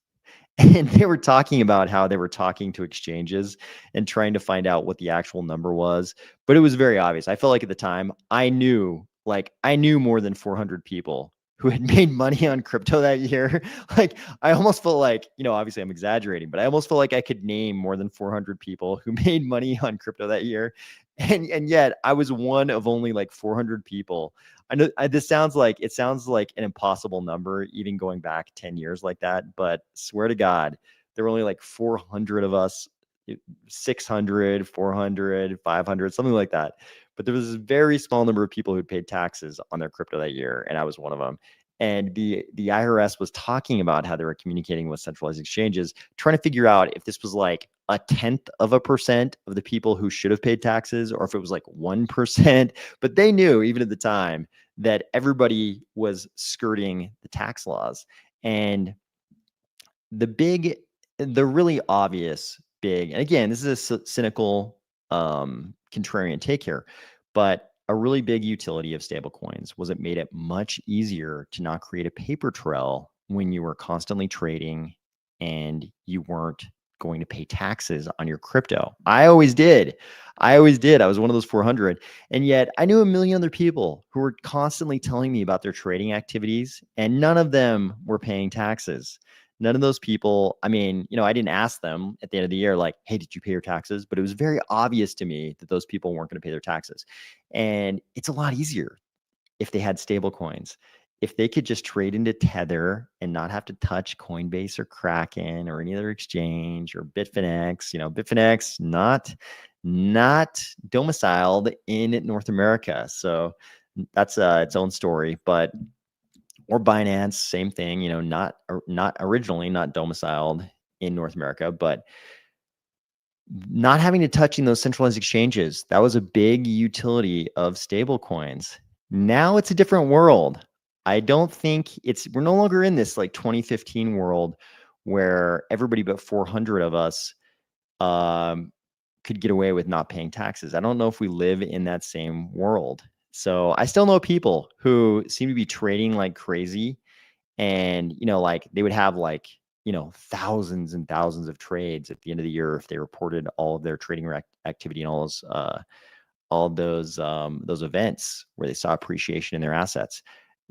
And they were talking about how they were talking to exchanges and trying to find out what the actual number was. But it was very obvious. I felt like at the time I knew more than 400 people who had made money on crypto that year. Like, I almost felt like, obviously I'm exaggerating, but I almost felt like I could name more than 400 people who made money on crypto that year. And yet I was one of only like 400 people. I know this sounds like an impossible number, even going back 10 years like that. But swear to God, there were only like 400 of us, 600, 400, 500, something like that. But there was a very small number of people who paid taxes on their crypto that year, and I was one of them. And the IRS was talking about how they were communicating with centralized exchanges, trying to figure out if this was like 0.1% of the people who should have paid taxes, or if it was like 1%. But they knew, even at the time, that everybody was skirting the tax laws. And the really obvious big, and again, this is a cynical, contrarian take here, but a really big utility of stablecoins was it made it much easier to not create a paper trail when you were constantly trading and you weren't going to pay taxes on your crypto. I always did. I was one of those 400. And yet I knew a million other people who were constantly telling me about their trading activities, and none of them were paying taxes. None of those people, I mean, I didn't ask them at the end of the year, like, hey, did you pay your taxes? But it was very obvious to me that those people weren't going to pay their taxes. And it's a lot easier if they had stable coins. If they could just trade into Tether and not have to touch Coinbase or Kraken or any other exchange or Bitfinex, Bitfinex, not domiciled in North America. So that's its own story. But or Binance, same thing, not originally not domiciled in North America, but not having to touching those centralized exchanges. That was a big utility of stable coins. Now it's a different world. I don't think we're no longer in this like 2015 world where everybody but 400 of us could get away with not paying taxes. I don't know if we live in that same world. So I still know people who seem to be trading like crazy, and like they would have like thousands and thousands of trades at the end of the year if they reported all of their trading activity and all those events where they saw appreciation in their assets.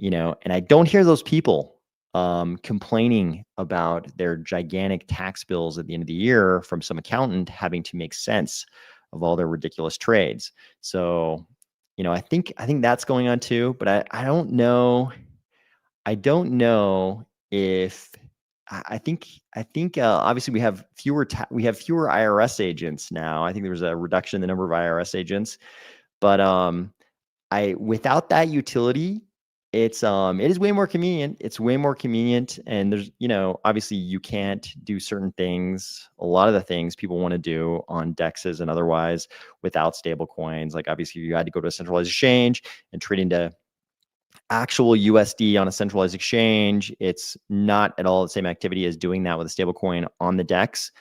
And I don't hear those people complaining about their gigantic tax bills at the end of the year from some accountant having to make sense of all their ridiculous trades. So I think that's going on too, but I don't know. I don't know if I think obviously we have fewer IRS agents now. I think there was a reduction in the number of IRS agents, but I without that utility, it is way more convenient. It's way more convenient, and there's obviously you can't do certain things. A lot of the things people want to do on DEXs and otherwise without stable coins, like obviously you had to go to a centralized exchange and trade into actual USD on a centralized exchange. It's not at all the same activity as doing that with a stable coin on the DEX.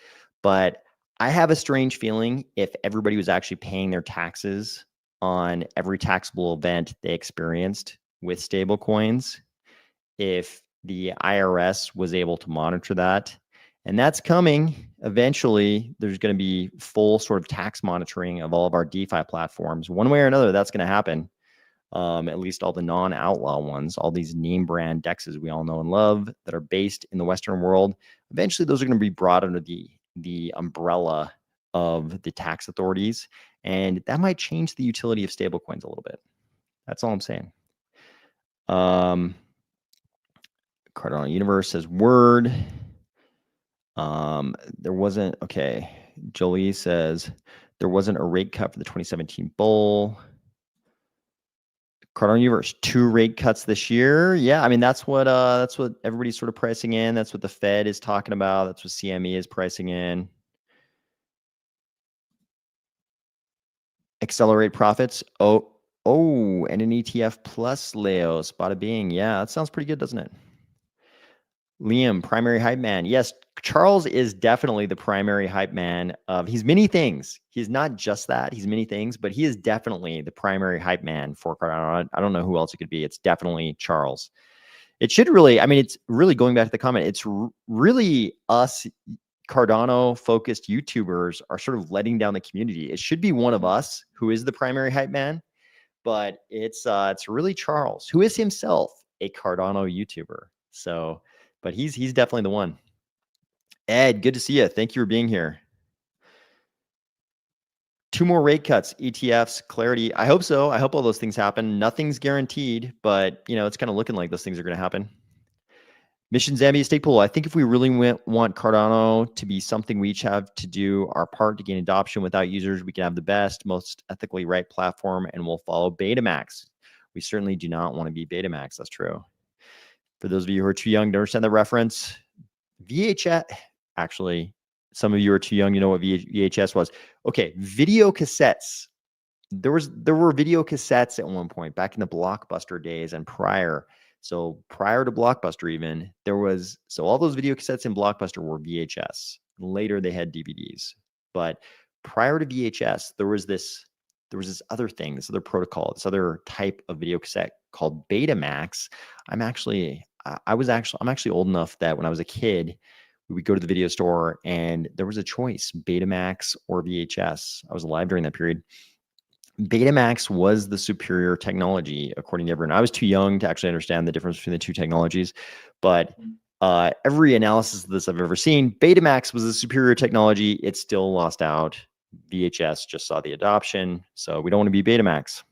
But I have a strange feeling if everybody was actually paying their taxes on every taxable event they experienced with stable coins, if the IRS was able to monitor that, and that's coming eventually. There's going to be full sort of tax monitoring of all of our DeFi platforms. One way or another, that's going to happen. At least all the non-outlaw ones, all these name brand dexes we all know and love that are based in the Western world. Eventually, those are going to be brought under the umbrella of the tax authorities, and that might change the utility of stablecoins a little bit. That's all I'm saying. Cardano Universe says word. There wasn't, okay. Jolie says there wasn't a rate cut for the 2017 bull. Cardano Universe, 2 rate cuts this year. Yeah, I mean that's what everybody's sort of pricing in. That's what the Fed is talking about. That's what CME is pricing in. Accelerate profits. Oh, and an ETF plus Leos. Bada bing. Yeah, that sounds pretty good, doesn't it? Liam, primary hype man. Yes, Charles is definitely the primary hype man of, he's many things. He's not just that, he's many things, but he is definitely the primary hype man for Cardano. I don't know who else it could be. It's definitely Charles. It should really, I mean, it's really going back to the comment. It's really us Cardano focused YouTubers are sort of letting down the community. It should be one of us who is the primary hype man, but it's really Charles, who is himself a Cardano YouTuber. So, but he's definitely the one. Ed, good to see you. Thank you for being here. 2 more rate cuts, ETFs, clarity. I hope so. I hope all those things happen. Nothing's guaranteed, but you know, it's kind of looking like those things are going to happen. Mission Zambia Stake Pool. I think if we really want Cardano to be something we each have to do our part to gain adoption without users, we can have the best, most ethically right platform, and we'll follow Betamax. We certainly do not want to be Betamax. That's true. For those of you who are too young to understand the reference, VHS, actually, some of you are too young to know what VHS was. Okay, video cassettes. There were video cassettes at one point back in the Blockbuster days and prior. So prior to Blockbuster even, there was, so all those video cassettes in Blockbuster were VHS. Later they had DVDs. But prior to VHS, there was this other thing, this other protocol, this other type of video cassette called Betamax. I'm actually old enough that when I was a kid, we would go to the video store and there was a choice, Betamax or VHS. I was alive during that period. Betamax was the superior technology, according to everyone. I was too young to actually understand the difference between the two technologies, but every analysis of this I've ever seen, Betamax was the superior technology. It still lost out. VHS just saw the adoption, so we don't want to be Betamax.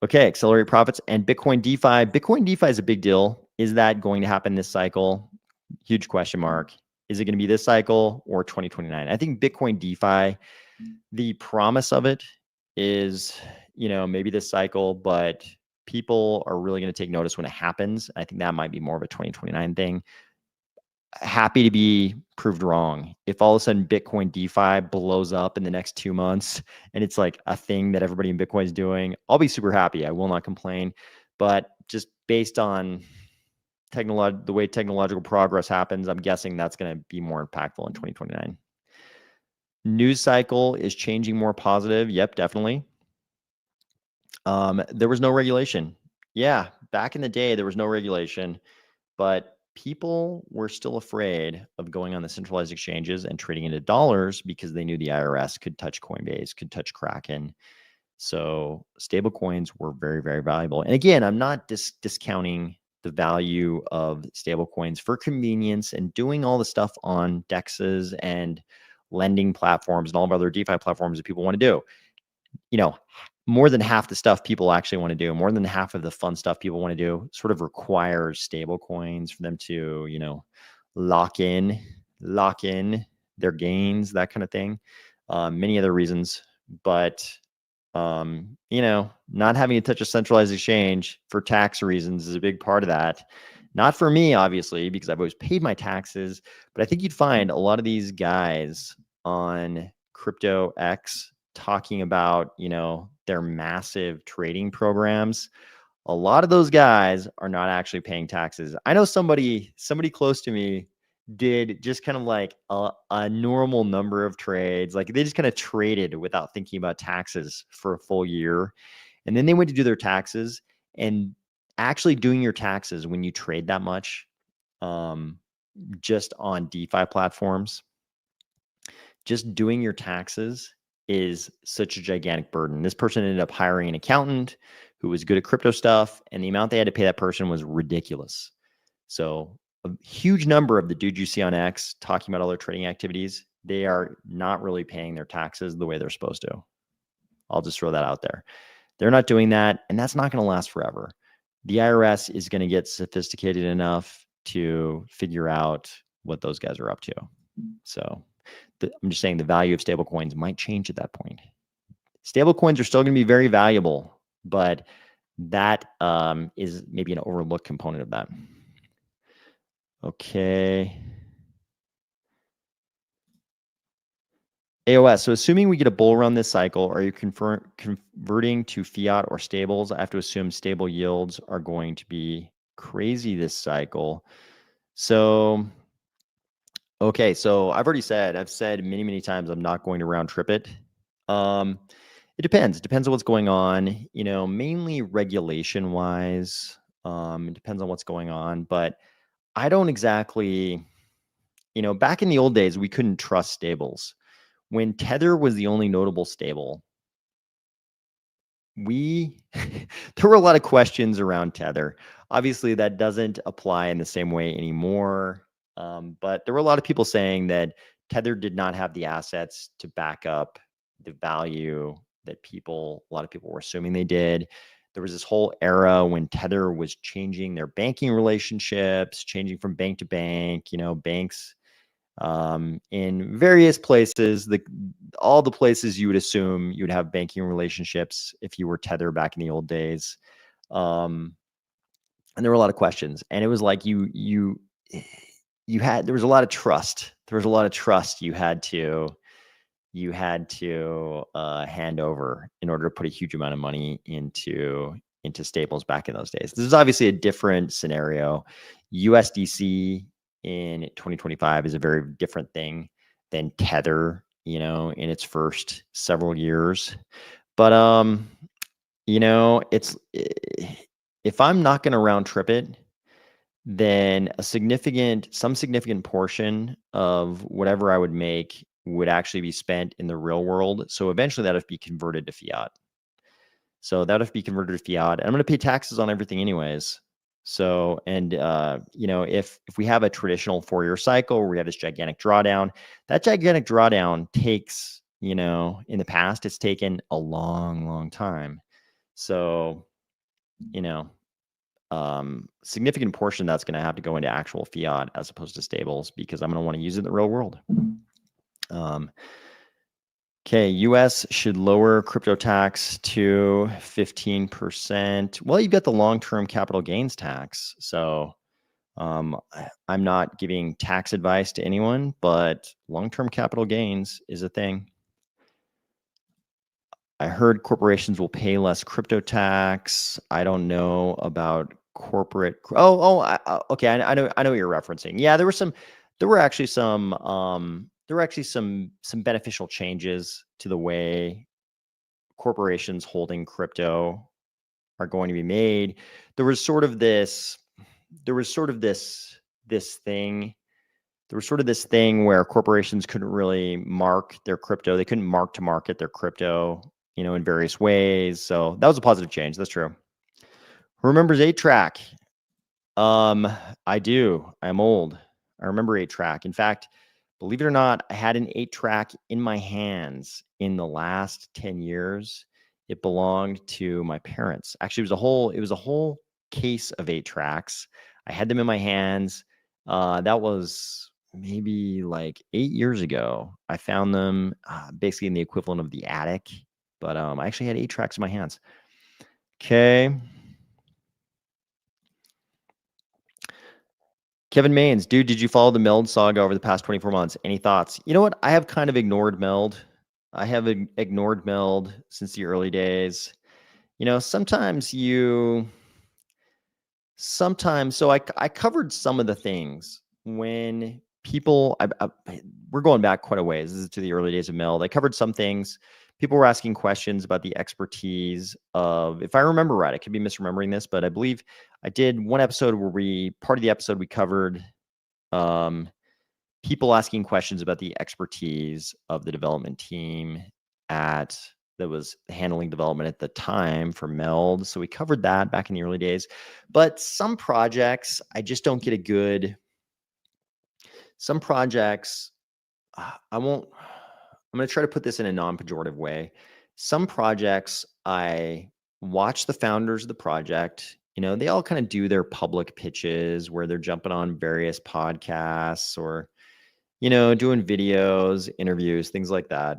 Okay, accelerate profits and Bitcoin DeFi. Bitcoin DeFi is a big deal. Is that going to happen this cycle? Huge question mark. Is it going to be this cycle or 2029? I think Bitcoin DeFi, the promise of it is, you know, maybe this cycle, but people are really going to take notice when it happens. I think that might be more of a 2029 thing. Happy to be proved wrong. If all of a sudden Bitcoin DeFi blows up in the next 2 months and it's like a thing that everybody in Bitcoin is doing, I'll be super happy. I will not complain. But just based on the way technological progress happens, I'm guessing that's going to be more impactful in 2029. News cycle is changing more positive. Yep, definitely. There was no regulation. Yeah, back in the day, there was no regulation, but people were still afraid of going on the centralized exchanges and trading into dollars because they knew the IRS could touch Coinbase, could touch Kraken. So stable coins were very, very valuable. And again, I'm not discounting the value of stable coins for convenience and doing all the stuff on DEXs and lending platforms and all of other DeFi platforms that people want to do. You know, more than half the stuff people actually want to do, more than half of the fun stuff people want to do sort of requires stable coins for them to, you know, lock in their gains, that kind of thing. Many other reasons, but you know, not having to touch a centralized exchange for tax reasons is a big part of that. Not for me, obviously, because I've always paid my taxes, but I think you'd find a lot of these guys on Crypto X talking about, you know, their massive trading programs. A lot of those guys are not actually paying taxes. I know somebody close to me did just kind of like a normal number of trades. Like they just kind of traded without thinking about taxes for a full year. And then they went to do their taxes, and actually doing your taxes when you trade that much, just on DeFi platforms, just doing your taxes is such a gigantic burden. This person ended up hiring an accountant who was good at crypto stuff, and the amount they had to pay that person was ridiculous. So a huge number of the dudes you see on X talking about all their trading activities, they are not really paying their taxes the way they're supposed to. I'll just throw that out there. They're not doing that, and that's not going to last forever. The IRS is going to get sophisticated enough to figure out what those guys are up to. So I'm just saying the value of stablecoins might change at that point. Stablecoins are still going to be very valuable, but that is maybe an overlooked component of that. Okay. AOS. So assuming we get a bull run this cycle, are you converting to fiat or stables? I have to assume stable yields are going to be crazy this cycle. So, okay. So I've said many, many times, I'm not going to round trip it. It depends. It depends on what's going on, mainly regulation wise. It depends on what's going on, but I don't exactly, back in the old days, we couldn't trust stables. When Tether was the only notable stable, there were a lot of questions around Tether. Obviously, that doesn't apply in the same way anymore. But there were a lot of people saying that Tether did not have the assets to back up the value that a lot of people were assuming they did. There was this whole era when Tether was changing their banking relationships, changing from bank to bank, banks in various places, all the places you would assume you'd have banking relationships if you were Tether back in the old days. And there were a lot of questions, and it was like there was a lot of trust. There was a lot of trust you had to hand over in order to put a huge amount of money into stables back in those days. This is obviously a different scenario. USDC in 2025 is a very different thing than Tether, in its first several years. But it's if I'm not going to round trip it, then some significant portion of whatever I would make would actually be spent in the real world. So eventually that would be converted to fiat. So that would be converted to fiat. And I'm going to pay taxes on everything anyways. So, and if we have a traditional 4-year cycle where we have this gigantic drawdown, that gigantic drawdown takes, in the past, it's taken a long, long time. So, significant portion that's going to have to go into actual fiat as opposed to stables, because I'm going to want to use it in the real world. Okay, US should lower crypto tax to 15%. Well, you've got the long-term capital gains tax. So I'm not giving tax advice to anyone, but long-term capital gains is a thing. I heard corporations will pay less crypto tax. I don't know about corporate. Okay. I know what you're referencing. Yeah, there were actually some beneficial changes to the way corporations holding crypto are going to be made. There was sort of this thing where corporations couldn't really mark their crypto. They couldn't mark to market their crypto, in various ways. So that was a positive change. That's true. Who remembers 8-track? I do. I'm old. I remember 8-track. In fact, believe it or not, I had an 8-track in my hands in the last 10 years. It belonged to my parents. Actually, it was a whole case of 8-tracks. I had them in my hands. That was maybe like 8 years ago. I found them basically in the equivalent of the attic, but I actually had 8-tracks in my hands. Okay. Kevin Maines, dude, did you follow the Meld saga over the past 24 months? Any thoughts? You know what? I have kind of ignored Meld. I have ignored Meld since the early days. So I covered some of the things when people, we're going back quite a ways. This is to the early days of Meld. I covered some things. People were asking questions about the expertise of, if I remember right, I could be misremembering this, but I believe I did one episode where part of the episode we covered people asking questions about the expertise of the development team that was handling development at the time for Meld. So we covered that back in the early days. But some projects, I just don't get a good. Some projects, I won't. I'm going to try to put this in a non-pejorative way. Some projects, I watch the founders of the project. They all kind of do their public pitches where they're jumping on various podcasts or, doing videos, interviews, things like that.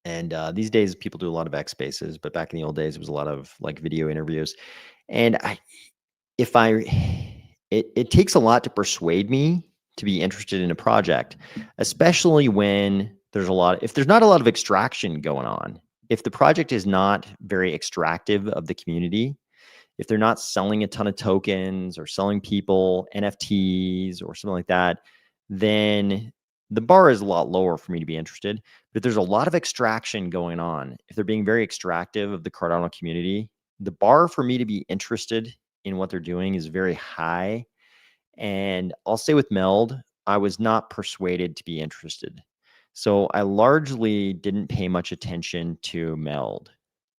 And these days, people do a lot of X Spaces, but back in the old days, it was a lot of like video interviews. And if I, it takes a lot to persuade me to be interested in a project, especially when if there's not a lot of extraction going on, if the project is not very extractive of the community, if they're not selling a ton of tokens or selling people NFTs or something like that, then the bar is a lot lower for me to be interested. But if there's a lot of extraction going on, if they're being very extractive of the Cardano community, the bar for me to be interested in what they're doing is very high. And I'll say with Meld, I was not persuaded to be interested. So I largely didn't pay much attention to Meld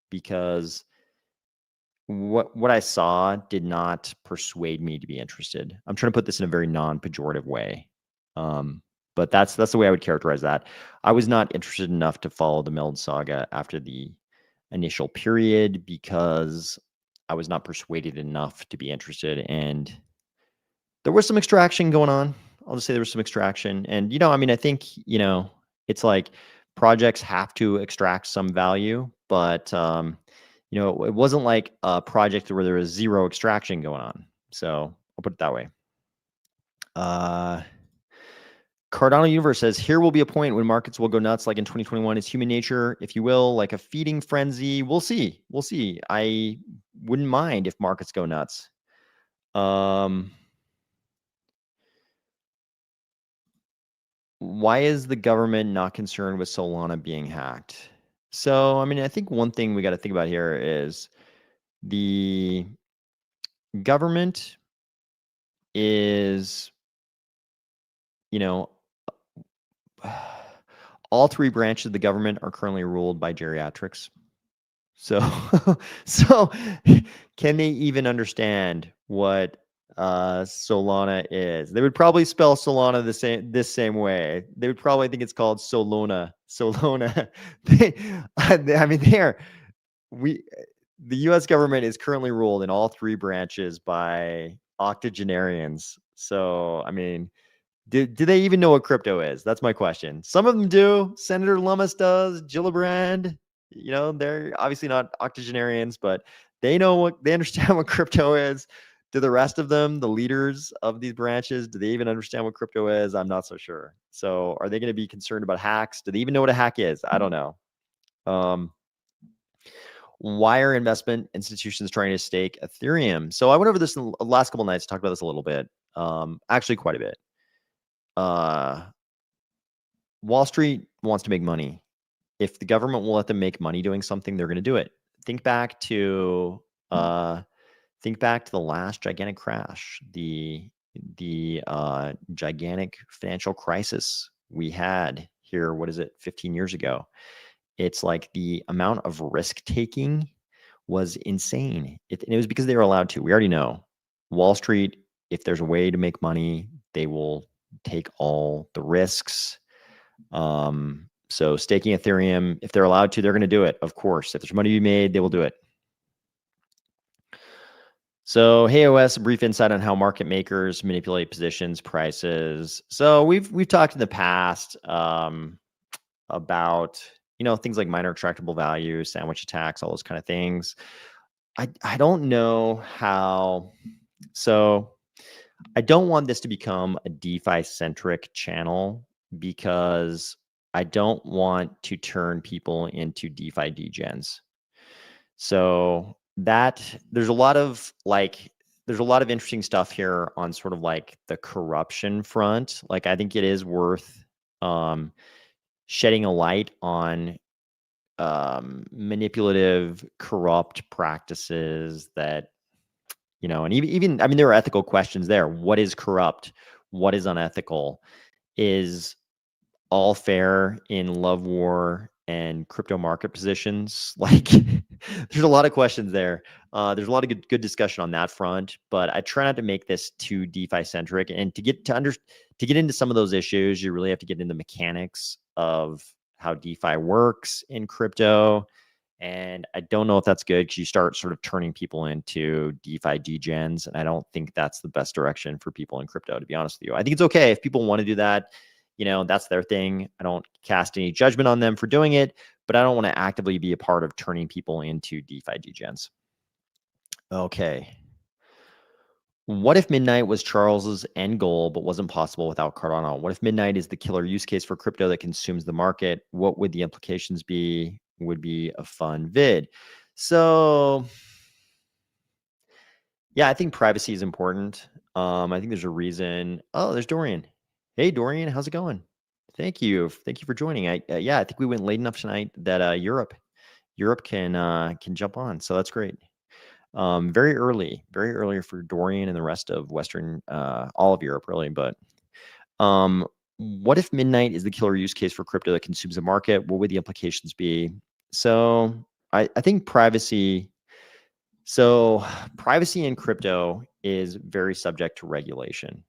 because what I saw did not persuade me to be interested. I'm trying to put this in a very non-pejorative way. But that's the way I would characterize that. I was not interested enough to follow the Meld saga after the initial period because I was not persuaded enough to be interested. And there was some extraction going on. I'll just say there was some extraction. And, I think, it's like projects have to extract some value, but, it wasn't like a project where there was zero extraction going on. So I'll put it that way. Cardano Universe says, here will be a point when markets will go nuts like in 2021. It's human nature, if you will, like a feeding frenzy. We'll see. We'll see. I wouldn't mind if markets go nuts. Why is the government not concerned with Solana being hacked? So, I think one thing we got to think about here is the government is, all three branches of the government are currently ruled by geriatrics. So, so can they even understand what Solana is? They would probably spell Solana this same way. They would probably think it's called Solona. The U.S. government is currently ruled in all three branches by octogenarians. So, do they even know what crypto is? That's my question. Some of them do. Senator Lummis does. Gillibrand. They're obviously not octogenarians, but they understand what crypto is. Do the rest of them, the leaders of these branches, do they even understand what crypto is? I'm not so sure. So are they going to be concerned about hacks? Do they even know what a hack is? I don't know. Why are investment institutions trying to stake Ethereum? So I went over this in the last couple of nights, talked about this a little bit, actually quite a bit. Wall Street wants to make money. If the government will let them make money doing something, they're going to do it. Think back to the last gigantic crash, the gigantic financial crisis we had here. What is it? 15 years ago. It's like the amount of risk taking was insane. And it was because they were allowed to. We already know Wall Street, if there's a way to make money, they will take all the risks. So staking Ethereum, if they're allowed to, they're going to do it. Of course, if there's money to be made, they will do it. So, hey OS, a brief insight on how market makers manipulate positions, prices. So we've talked in the past about things like minor extractable value, sandwich attacks, all those kind of things. I don't know how. So I don't want this to become a DeFi centric channel because I don't want to turn people into DeFi degens. So there's a lot of interesting stuff here on sort of like the corruption front. Like I think it is worth shedding a light on manipulative, corrupt practices that, and even there are ethical questions there. What is corrupt? What is unethical? Is all fair in love war and crypto market positions? Like, there's a lot of questions there. There's a lot of good discussion on that front, but I try not to make this too DeFi centric. And to get into some of those issues, you really have to get into the mechanics of how DeFi works in crypto. And I don't know if that's good because you start sort of turning people into DeFi degens. And I don't think that's the best direction for people in crypto, to be honest with you. I think it's okay if people want to do that. That's their thing. I don't cast any judgment on them for doing it, but I don't want to actively be a part of turning people into DeFi degens. Okay. What if Midnight was Charles's end goal, but wasn't possible without Cardano? What if Midnight is the killer use case for crypto that consumes the market? What would the implications be? Would be a fun vid. So, yeah, I think privacy is important. I think there's a reason. Oh, there's Dorian. Hey, Dorian, how's it going? Thank you for joining. I think we went late enough tonight that Europe can jump on. So that's great. Very early for Dorian and the rest of Western, all of Europe, really. But what if Midnight is the killer use case for crypto that consumes the market? What would the implications be? So I think privacy. So privacy in crypto is very subject to regulation.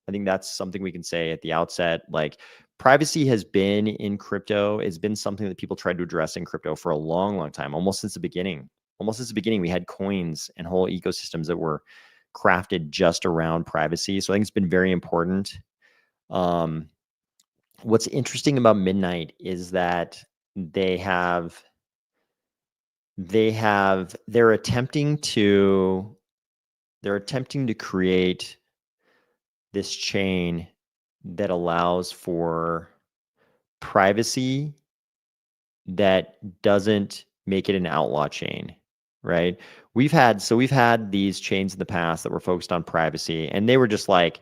I think that's something we can say at the outset. Like, privacy has been in crypto, it's been something that people tried to address in crypto for a long, long time, almost since the beginning. Almost since the beginning, we had coins and whole ecosystems that were crafted just around privacy. So I think it's been very important. What's interesting about Midnight is that they're attempting to create this chain that allows for privacy that doesn't make it an outlaw chain, right? We've had these chains in the past that were focused on privacy, and they were just like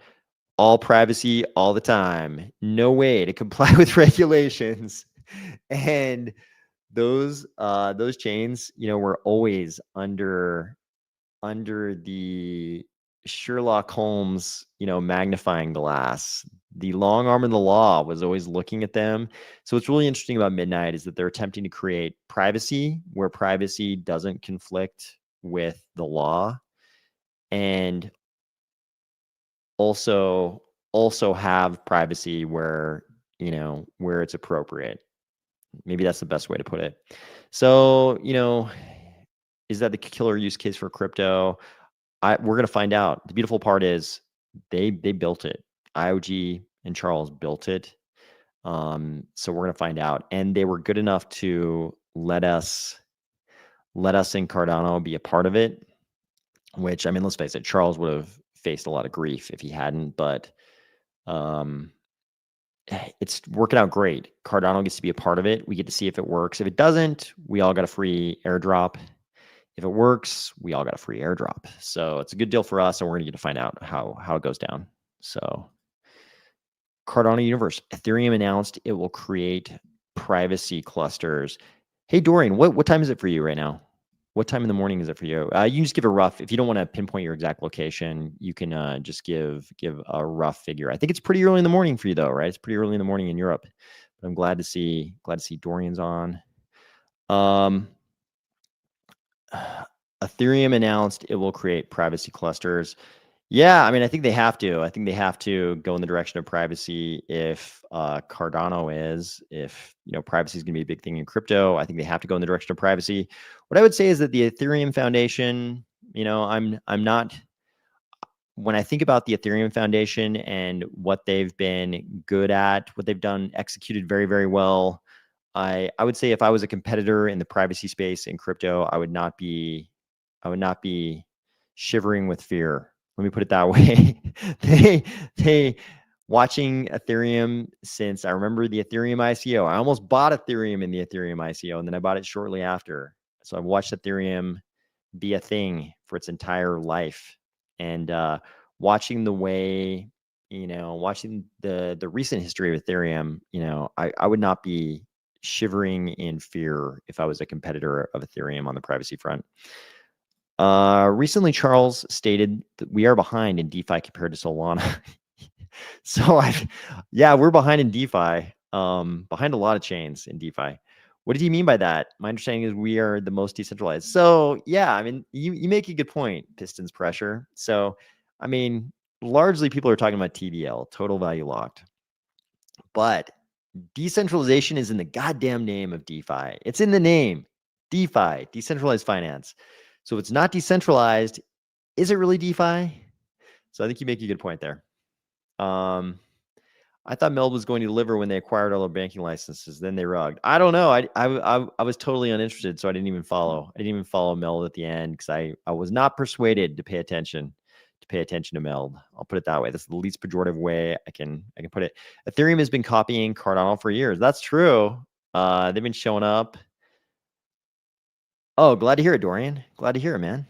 all privacy all the time, no way to comply with regulations. And those chains, were always under the Sherlock Holmes, magnifying glass. The long arm of the law was always looking at them. So what's really interesting about Midnight is that they're attempting to create privacy where privacy doesn't conflict with the law, and also have privacy where it's appropriate. Maybe that's the best way to put it. So, is that the killer use case for crypto? We're going to find out. The beautiful part is they built it. IOG and Charles built it. So we're going to find out. And they were good enough to let us in Cardano be a part of it, which, I mean, let's face it, Charles would have faced a lot of grief if he hadn't, but it's working out great. Cardano gets to be a part of it. We get to see if it works. If it doesn't, we all got a free airdrop. If it works, we all got a free airdrop. So it's a good deal for us, and we're gonna get to find out how it goes down. So Cardano Universe, Ethereum announced it will create privacy clusters. Hey, Dorian, what time is it for you right now? What time in the morning is it for you? You can just give a rough, if you don't want to pinpoint your exact location, you can just give a rough figure. I think it's pretty early in the morning for you though, right? It's pretty early in the morning in Europe. But I'm glad to see Dorian's on. Ethereum announced it will create privacy clusters. Yeah, I mean, I think they have to. I think they have to go in the direction of privacy if Cardano is. If privacy is going to be a big thing in crypto, I think they have to go in the direction of privacy. What I would say is that the Ethereum Foundation, I'm not. When I think about the Ethereum Foundation and what they've been good at, what they've done, executed very, very well, I would say if I was a competitor in the privacy space in crypto, I would not be shivering with fear. Let me put it that way. they watching Ethereum since I remember the Ethereum ICO. I almost bought Ethereum in the Ethereum ICO, and then I bought it shortly after. So I've watched Ethereum be a thing for its entire life, and watching the way, watching the recent history of Ethereum, I would not be shivering in fear if I was a competitor of Ethereum on the privacy front. Recently, Charles stated that we are behind in DeFi compared to Solana. So we're behind in DeFi. behind a lot of chains in DeFi. What did he mean by that? My understanding is we are the most decentralized. So yeah, I mean, you make a good point, Pistons pressure. So, I mean, largely people are talking about TVL, total value locked. But decentralization is in the goddamn name of DeFi. It's in the name. DeFi, decentralized finance. So it's not decentralized. Is it really DeFi? So I think you make a good point there. I thought Meld was going to deliver when they acquired all their banking licenses. Then they rugged. I don't know. I was totally uninterested, so I didn't even follow. I didn't even follow Meld at the end because I was not persuaded to pay attention to Meld. I'll put it that way. That's the least pejorative way I can put it. Ethereum has been copying Cardano for years. That's true. They've been showing up. Oh, glad to hear it, Dorian. Glad to hear it, man.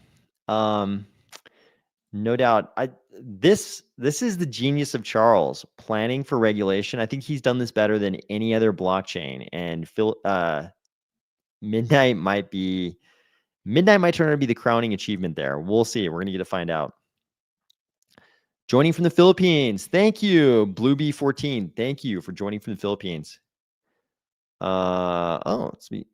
No doubt. This is the genius of Charles, planning for regulation. I think he's done this better than any other blockchain. And Midnight might turn out to be the crowning achievement there. We'll see. We're gonna get to find out. Joining from the Philippines. Thank you, BlueBee14. Thank you for joining from the Philippines. Oh, it's me.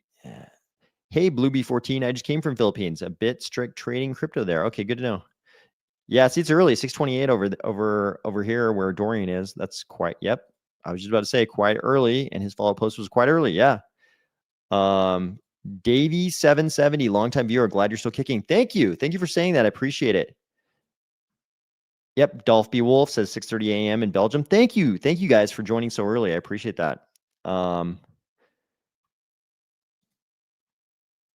Hey, BlueBee14. I just came from Philippines. A bit strict trading crypto there. Okay, good to know. Yeah, see, it's early. 6:28 over here where Dorian is. That's quite. Yep, I was just about to say quite early, and his follow post was quite early. Yeah. Davey770, longtime viewer. Glad you're still kicking. Thank you for saying that. I appreciate it. Yep, Dolph B Wolf says 6:30 a.m. in Belgium. Thank you guys for joining so early. I appreciate that.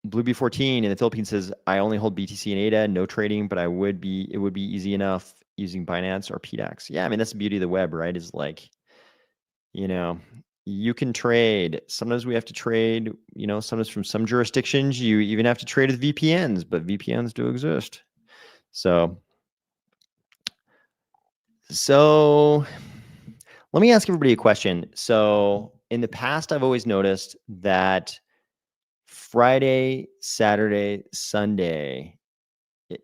BlueBee14 in the Philippines says, I only hold BTC and ADA, no trading, but it would be easy enough using Binance or PDAX. Yeah, I mean, that's the beauty of the web, right? Is like, you can trade. Sometimes we have to trade, sometimes from some jurisdictions, you even have to trade with VPNs, but VPNs do exist. So let me ask everybody a question. So in the past, I've always noticed that Friday, Saturday, Sunday,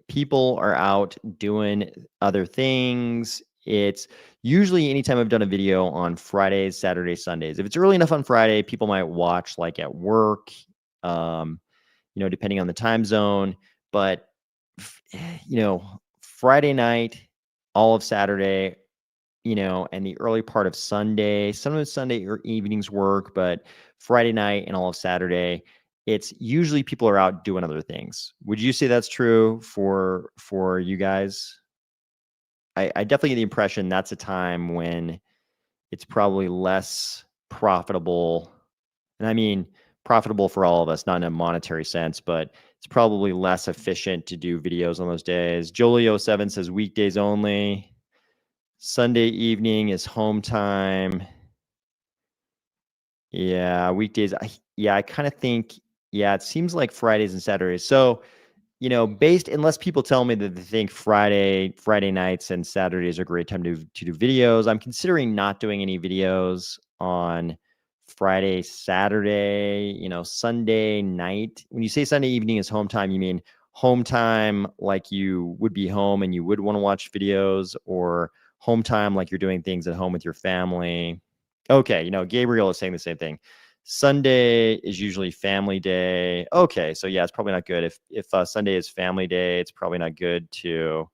people are out doing other things. It's usually anytime I've done a video on Fridays, Saturdays, Sundays. If it's early enough on Friday, people might watch like at work, depending on the time zone. But, Friday night, all of Saturday, and the early part of Sunday, sometimes Sunday or evenings work, but Friday night and all of Saturday, it's usually people are out doing other things. Would you say that's true for you guys? I definitely get the impression that's a time when it's probably less profitable. And I mean profitable for all of us, not in a monetary sense, but it's probably less efficient to do videos on those days. Jolio7 says weekdays only. Sunday evening is home time. Yeah, weekdays. I kind of think, it seems like Fridays and Saturdays. So, unless people tell me that they think Friday nights and Saturdays are a great time to do videos, I'm considering not doing any videos on Friday, Saturday, Sunday night. When you say Sunday evening is home time, you mean home time like you would be home and you would want to watch videos, or home time like you're doing things at home with your family? Okay, Gabriel is saying the same thing. Sunday is usually family day. Okay, so yeah, it's probably not good. If Sunday is family day, it's probably not good to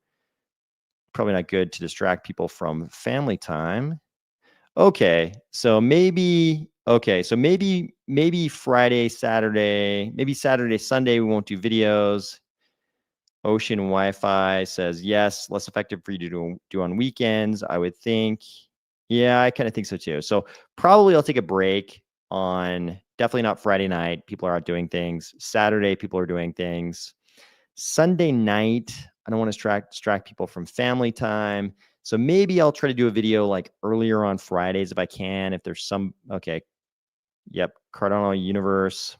distract people from family time. Okay, so maybe Friday, Saturday, maybe Saturday, Sunday we won't do videos. Ocean Wi-Fi says yes, less effective for you to do on weekends, I would think. Yeah, I kind of think so too. So probably I'll take a break on, definitely not Friday night. People are out doing things. Saturday, people are doing things. Sunday night, I don't want to distract people from family time. So maybe I'll try to do a video like earlier on Fridays if I can. If there's some, okay. Yep, Cardano Universe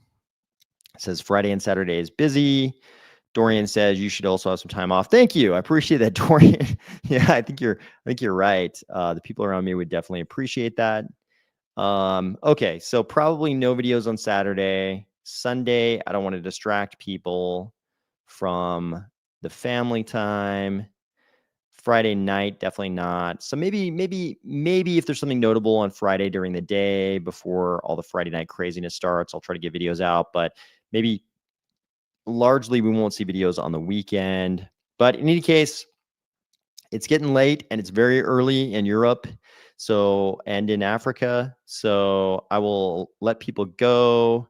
says Friday and Saturday is busy. Dorian says you should also have some time off. Thank you. I appreciate that, Dorian. Yeah, I think you're right. The people around me would definitely appreciate that. Okay, so probably no videos on Saturday. Sunday, I don't want to distract people from the family time. Friday night, definitely not. So maybe if there's something notable on Friday during the day before all the Friday night craziness starts, I'll try to get videos out, but maybe largely we won't see videos on the weekend. But in any case, it's getting late and it's very early in Europe. So, and in Africa. So I will let people go.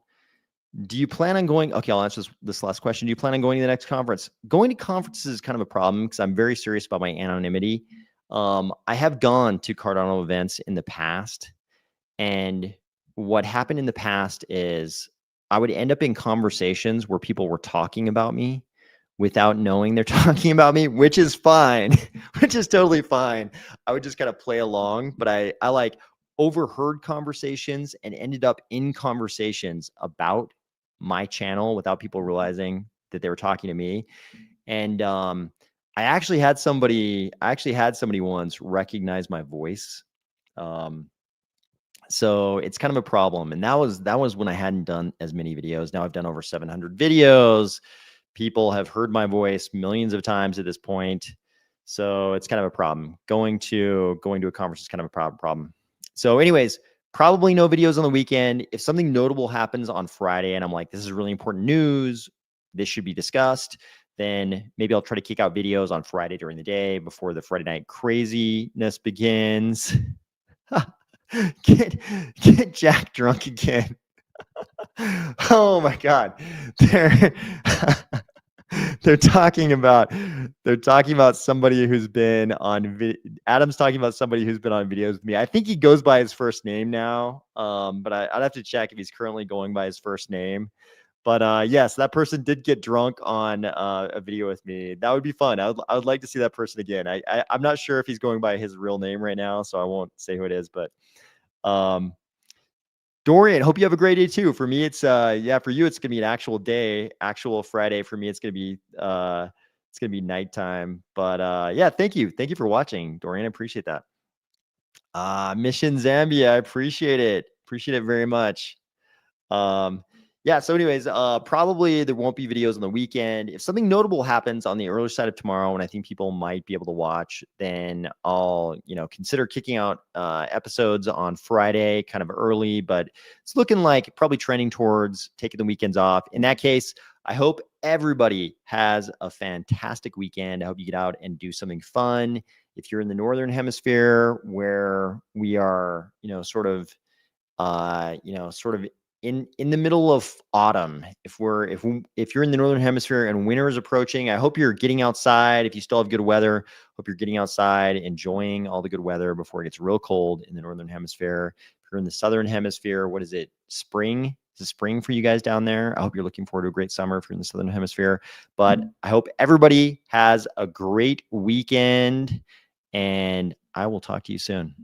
Do you plan on going? Okay, I'll answer this last question. Do you plan on going to the next conference? Going to conferences is kind of a problem because I'm very serious about my anonymity. I have gone to Cardano events in the past, and what happened in the past is I would end up in conversations where people were talking about me without knowing they're talking about me, which is fine, which is totally fine. I would just kind of play along, but I like overheard conversations and ended up in conversations about my channel without people realizing that they were talking to me. And I actually had somebody once recognize my voice. So it's kind of a problem. And that was when I hadn't done as many videos. Now I've done over 700 videos. People have heard my voice millions of times at this point. So it's kind of a problem. Going to a conference is kind of a problem. So anyways, probably no videos on the weekend. If something notable happens on Friday and I'm like, this is really important news, this should be discussed, then maybe I'll try to kick out videos on Friday during the day before the Friday night craziness begins. Get Jack drunk again. Oh my God. They're they're talking about somebody who's been on Adam's talking about somebody who's been on videos with me. I think he goes by his first name now. But I'd have to check if he's currently going by his first name. But yes, that person did get drunk on a video with me. That would be fun. I would like to see that person again. I'm not sure if he's going by his real name right now, so I won't say who it is, but Dorian, hope you have a great day too. For me, it's yeah, for you, it's gonna be an actual day, actual Friday. For me, it's gonna be nighttime. But yeah, thank you. Thank you for watching, Dorian. I appreciate that. Mission Zambia, I appreciate it. Appreciate it very much. Yeah, so anyways, probably there won't be videos on the weekend. If something notable happens on the early side of tomorrow and I think people might be able to watch, then I'll, consider kicking out episodes on Friday kind of early, but it's looking like probably trending towards taking the weekends off. In that case, I hope everybody has a fantastic weekend. I hope you get out and do something fun. If you're in the Northern Hemisphere where we are, sort of in the middle of autumn, if you're in the Northern Hemisphere and winter is approaching, I hope you're getting outside. If you still have good weather, hope you're getting outside, enjoying all the good weather before it gets real cold in the Northern Hemisphere. If you're in the Southern Hemisphere, what is it? Spring? Is it spring for you guys down there? I hope you're looking forward to a great summer if you're in the Southern Hemisphere. But I hope everybody has a great weekend, and I will talk to you soon.